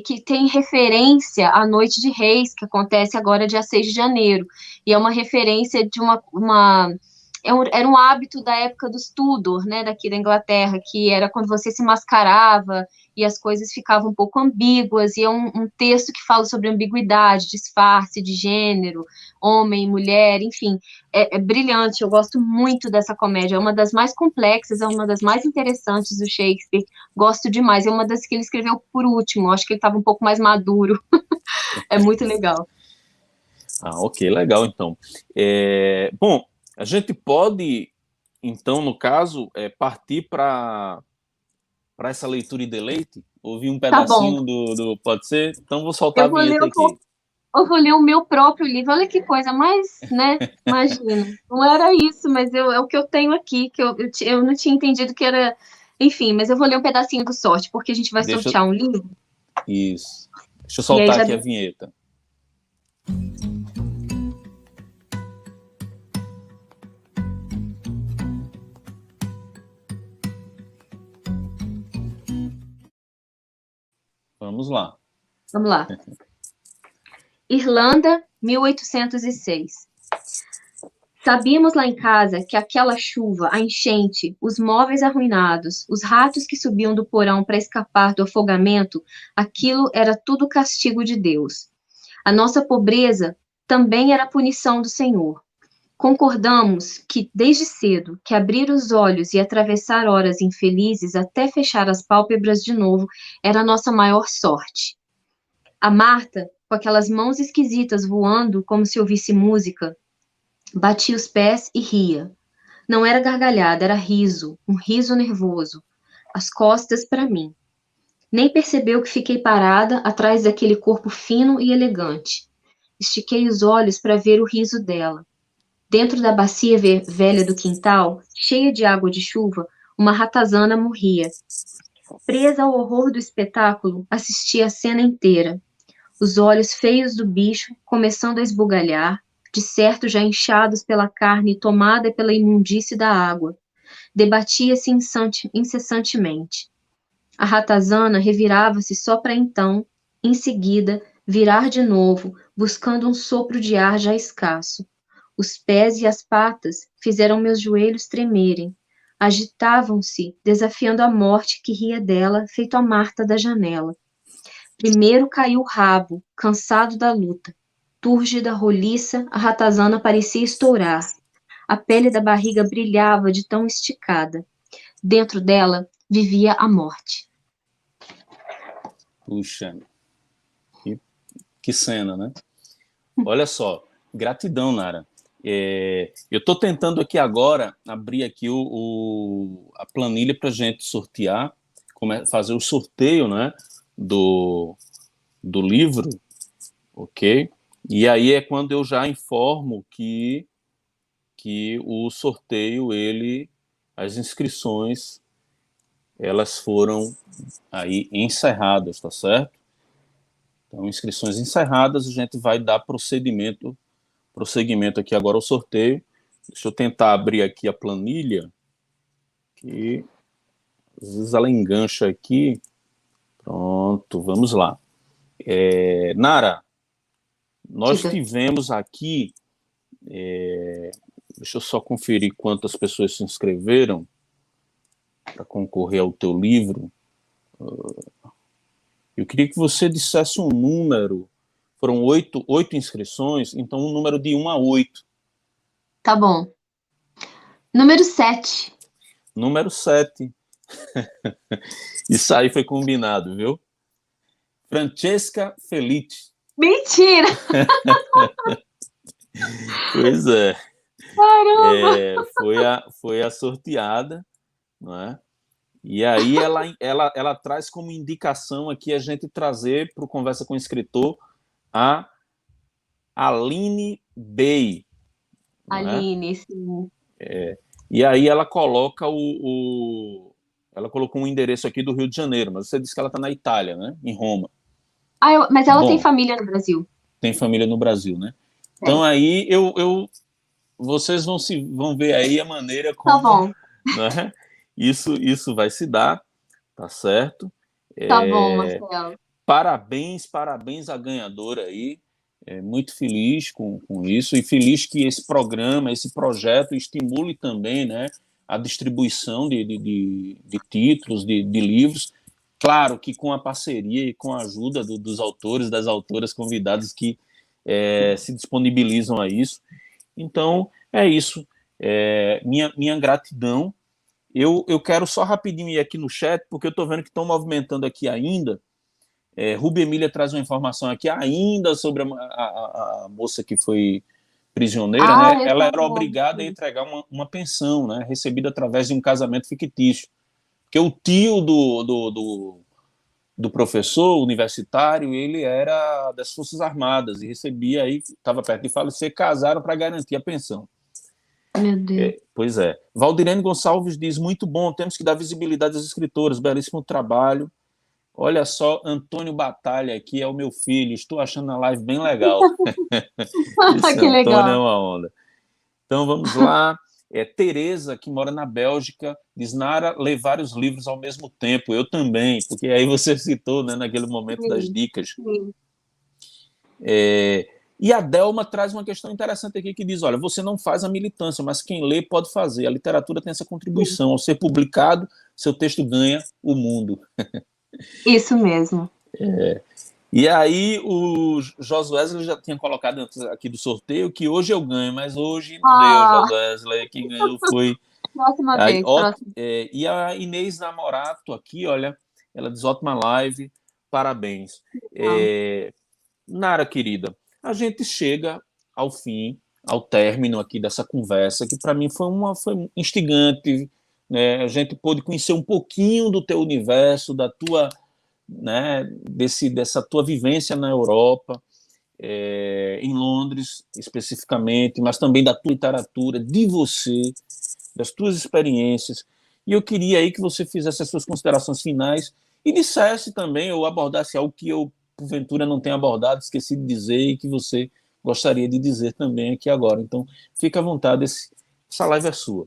que tem referência à Noite de Reis, que acontece agora dia 6 de janeiro. E é uma referência de era um hábito da época dos Tudor, né, daqui da Inglaterra, que era quando você se mascarava e as coisas ficavam um pouco ambíguas, e é um texto que fala sobre ambiguidade, disfarce de gênero, homem, mulher, enfim, é brilhante, eu gosto muito dessa comédia, é uma das mais complexas, é uma das mais interessantes do Shakespeare, gosto demais, é uma das que ele escreveu por último, acho que ele estava um pouco mais maduro, é muito legal. Ok, legal, então. Bom, a gente pode, então, no caso, partir para essa leitura e deleite? Ouvir um pedacinho do... Pode ser? Então, vou soltar a vinheta aqui. Eu vou ler o meu próprio livro. Olha que coisa, mas, né, imagina. Não era isso, mas é o que eu tenho aqui, que eu não tinha entendido que era... Enfim, mas eu vou ler um pedacinho do Sorte, porque a gente vai sortear um livro. Isso. Deixa eu soltar aqui a vinheta. Vamos lá. Vamos lá. Irlanda, 1806. Sabíamos lá em casa que aquela chuva, a enchente, os móveis arruinados, os ratos que subiam do porão para escapar do afogamento, aquilo era tudo castigo de Deus. A nossa pobreza também era punição do Senhor. Concordamos que, desde cedo, que abrir os olhos e atravessar horas infelizes até fechar as pálpebras de novo era a nossa maior sorte. A Marta, com aquelas mãos esquisitas voando como se ouvisse música, batia os pés e ria. Não era gargalhada, era riso, um riso nervoso. As costas para mim. Nem percebeu que fiquei parada atrás daquele corpo fino e elegante. Estiquei os olhos para ver o riso dela. Dentro da bacia velha do quintal, cheia de água de chuva, uma ratazana morria. Presa ao horror do espetáculo, assistia a cena inteira. Os olhos feios do bicho começando a esbugalhar, de certo já inchados pela carne tomada pela imundície da água. Debatia-se incessantemente. A ratazana revirava-se só para então, em seguida, virar de novo, buscando um sopro de ar já escasso. Os pés e as patas fizeram meus joelhos tremerem. Agitavam-se, desafiando a morte que ria dela, feito a Marta da janela. Primeiro caiu o rabo, cansado da luta. Túrgida, roliça, a ratazana parecia estourar. A pele da barriga brilhava de tão esticada. Dentro dela vivia a morte. Puxa, que cena, né? Olha só, gratidão, Nara. Eu estou tentando aqui agora abrir aqui a planilha para a gente sortear, fazer o sorteio, né, do livro, ok? E aí é quando eu já informo que o sorteio, as inscrições, elas foram aí encerradas, tá certo? Então, inscrições encerradas, a gente vai dar prosseguimento aqui agora ao sorteio. Deixa eu tentar abrir aqui a planilha, que às vezes ela engancha aqui. Pronto, vamos lá. Nara, nós tivemos aqui, deixa eu só conferir quantas pessoas se inscreveram para concorrer ao teu livro. Eu queria que você dissesse um número. Foram 8 inscrições, então um número de 1 a 8. Tá bom. Número 7. Número 7. Isso aí foi combinado, viu? Francesca Felice. Mentira! Pois é. Caramba! Foi a sorteada, não é? E aí ela traz como indicação aqui a gente trazer para o Conversa com o Escritor a Aline Bey. Aline, sim. E aí ela coloca ela colocou um endereço aqui do Rio de Janeiro, mas você disse que ela está na Itália, né? Em Roma. Mas ela tem família no Brasil. Tem família no Brasil, né? Então aí vocês vão ver aí a maneira como... Tá bom. Né? Isso vai se dar, tá certo? Tá bom, Marcelo. Parabéns à ganhadora aí. Muito feliz com isso e feliz que esse programa, esse projeto estimule também, né, a distribuição de títulos, de livros. Claro que com a parceria e com a ajuda dos autores, das autoras convidadas que se disponibilizam a isso. Então, é isso. Minha gratidão. Eu quero só rapidinho ir aqui no chat, porque eu estou vendo que estão movimentando aqui ainda. Rubi Emília traz uma informação aqui ainda sobre a moça que foi prisioneira, né? Ela era obrigada a entregar uma pensão, né? Recebida através de um casamento fictício. Porque o tio do professor universitário, ele era das Forças Armadas e recebia aí, estava perto de falecer, casaram para garantir a pensão. Meu Deus. Pois é. Valdirene Gonçalves diz, muito bom, temos que dar visibilidade às escritoras, belíssimo trabalho. Olha só, Antônio Batalha aqui é o meu filho, estou achando a live bem legal. Que legal. Antônio é uma onda. Então vamos lá. Tereza, que mora na Bélgica, diz, Nara, ler vários livros ao mesmo tempo. Eu também, porque aí você citou, né, naquele momento das dicas. E a Delma traz uma questão interessante aqui que diz, olha, você não faz a militância, mas quem lê pode fazer. A literatura tem essa contribuição. Ao ser publicado, seu texto ganha o mundo. Isso mesmo. E aí o Josué já tinha colocado antes aqui do sorteio que hoje eu ganho, mas hoje não deu, Josué. Quem ganhou foi... Próxima vez. E a Inês Namorato aqui, olha, ela diz ótima live, parabéns. Nara, querida, a gente chega ao fim, ao término aqui dessa conversa, que para mim foi instigante, né? A gente pôde conhecer um pouquinho do teu universo, da tua, né, dessa tua vivência na Europa, em Londres especificamente, mas também da tua literatura, de você, das tuas experiências. E eu queria aí que você fizesse as suas considerações finais e dissesse também, ou abordasse algo que eu, porventura, não tenha abordado, esqueci de dizer, e que você gostaria de dizer também aqui agora. Então, fica à vontade, essa live é sua.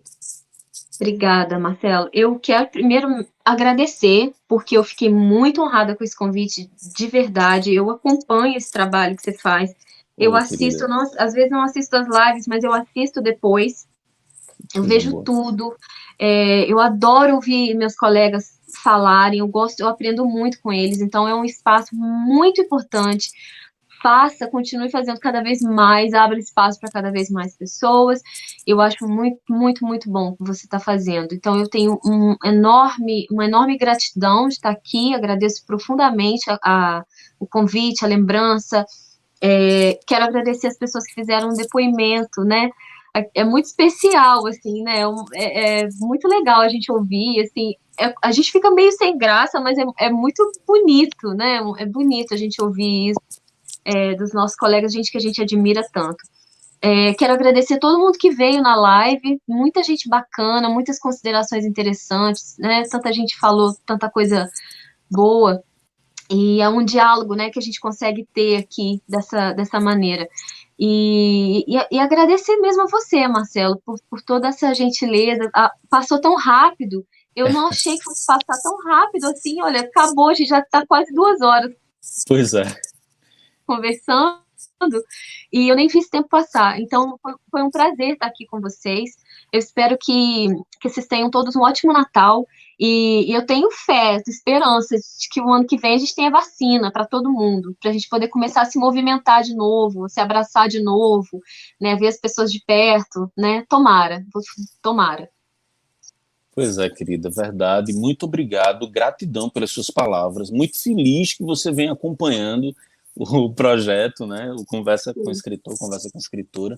Obrigada, Marcelo. Eu quero primeiro agradecer, porque eu fiquei muito honrada com esse convite, de verdade. Eu acompanho esse trabalho que você faz. Eu assisto, às vezes não assisto as lives, mas eu assisto depois. Eu vejo tudo. Eu adoro ouvir meus colegas falarem, eu aprendo muito com eles, então é um espaço muito importante. Continue fazendo cada vez mais, abra espaço para cada vez mais pessoas. Eu acho muito, muito, muito bom o que você está fazendo. Então, eu tenho uma enorme gratidão de estar aqui, agradeço profundamente o convite, a lembrança. Quero agradecer as pessoas que fizeram um depoimento, né? É muito especial, assim, né? É muito legal a gente ouvir, assim. A gente fica meio sem graça, mas é muito bonito, né? É bonito a gente ouvir isso. Dos nossos colegas, gente que a gente admira tanto. Quero agradecer todo mundo que veio na live, muita gente bacana, muitas considerações interessantes, né? Tanta gente falou tanta coisa boa, e é um diálogo, né, que a gente consegue ter aqui dessa maneira. E agradecer mesmo a você, Marcelo, por toda essa gentileza. Passou tão rápido, eu não achei que fosse passar tão rápido assim. Olha, acabou, a gente já está quase 2 horas. Pois é. Conversando, e eu nem fiz tempo passar. Então, foi um prazer estar aqui com vocês. Eu espero que vocês tenham todos um ótimo Natal. E eu tenho fé, esperança de que o ano que vem a gente tenha vacina para todo mundo, para a gente poder começar a se movimentar de novo, se abraçar de novo, né, ver as pessoas de perto, né? Tomara. Pois é, querida, verdade. Muito obrigado, gratidão pelas suas palavras. Muito feliz que você vem acompanhando o projeto, né? O Conversa com Escritor, Conversa com Escritora.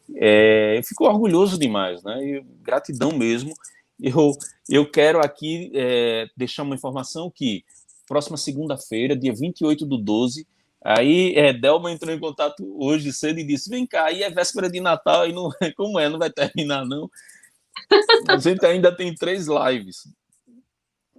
Eu fico orgulhoso demais, né? Gratidão mesmo. Eu quero aqui deixar uma informação que próxima segunda-feira, dia 28/12, aí Delma entrou em contato hoje cedo e disse, vem cá, aí é véspera de Natal, e não, como não vai terminar, não? A gente ainda tem 3 lives.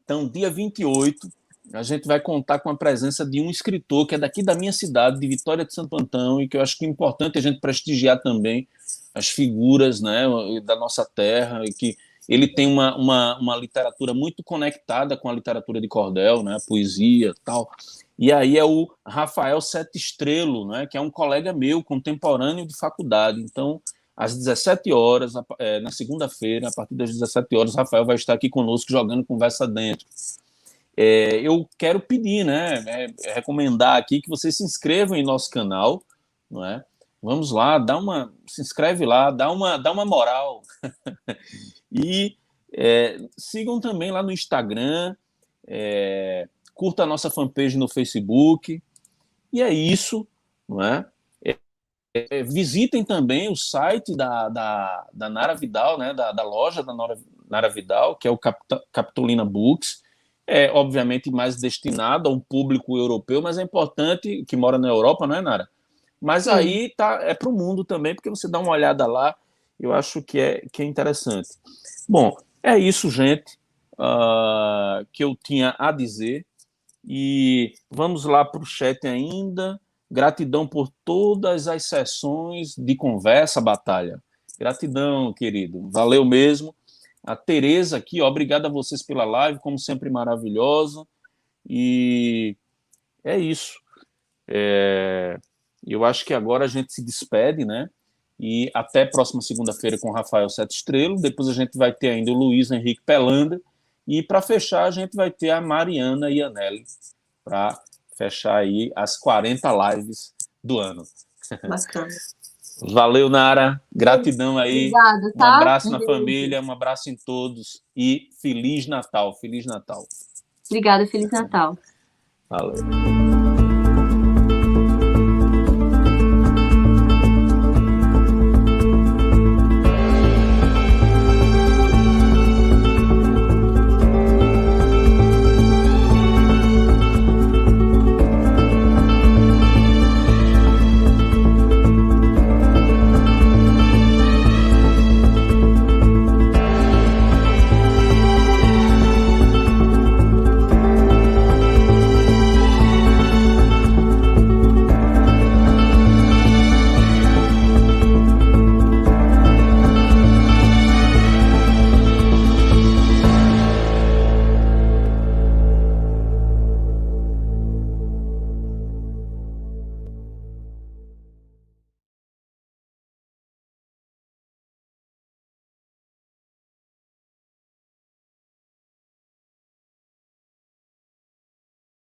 Então, dia 28, a gente vai contar com a presença de um escritor que é daqui da minha cidade, de Vitória de Santo Antão, e que eu acho que é importante a gente prestigiar também as figuras, né, da nossa terra, e que ele tem uma literatura muito conectada com a literatura de cordel, né, a poesia e tal. E aí é o Rafael Sete Estrelo, né, que é um colega meu, contemporâneo de faculdade. Então, às 17 horas, na segunda-feira, a partir das 17 horas, o Rafael vai estar aqui conosco jogando Conversa Dentro. Eu quero pedir, né, recomendar aqui que vocês se inscrevam em nosso canal, não é? Vamos lá, se inscreve lá, dá uma moral. E sigam também lá no Instagram, curta a nossa fanpage no Facebook, e é isso, não é? Visitem também o site da Nara Vidal, né, da loja da Nara Vidal, que é o Capitolina Books. Obviamente mais destinado a um público europeu, mas é importante, que mora na Europa, não é, Nara? Mas sim, aí é para o mundo também, porque você dá uma olhada lá, eu acho que é interessante. Bom, é isso, gente, que eu tinha a dizer, e vamos lá para o chat ainda. Gratidão por todas as sessões de conversa, Batalha. Gratidão, querido. Valeu mesmo. A Tereza aqui, obrigado a vocês pela live, como sempre maravilhosa. E é isso. Eu acho que agora a gente se despede, né? E até próxima segunda-feira com o Rafael Sete Estrelo. Depois a gente vai ter ainda o Luiz Henrique Pelanda. E para fechar, a gente vai ter a Mariana Ianelli para fechar aí as 40 lives do ano. Bacana. Valeu, Nara. Gratidão aí. Obrigada, Um tá? abraço na Beijo. família, um abraço em todos e Feliz Natal. Feliz Natal. Obrigada, Feliz Natal. Valeu.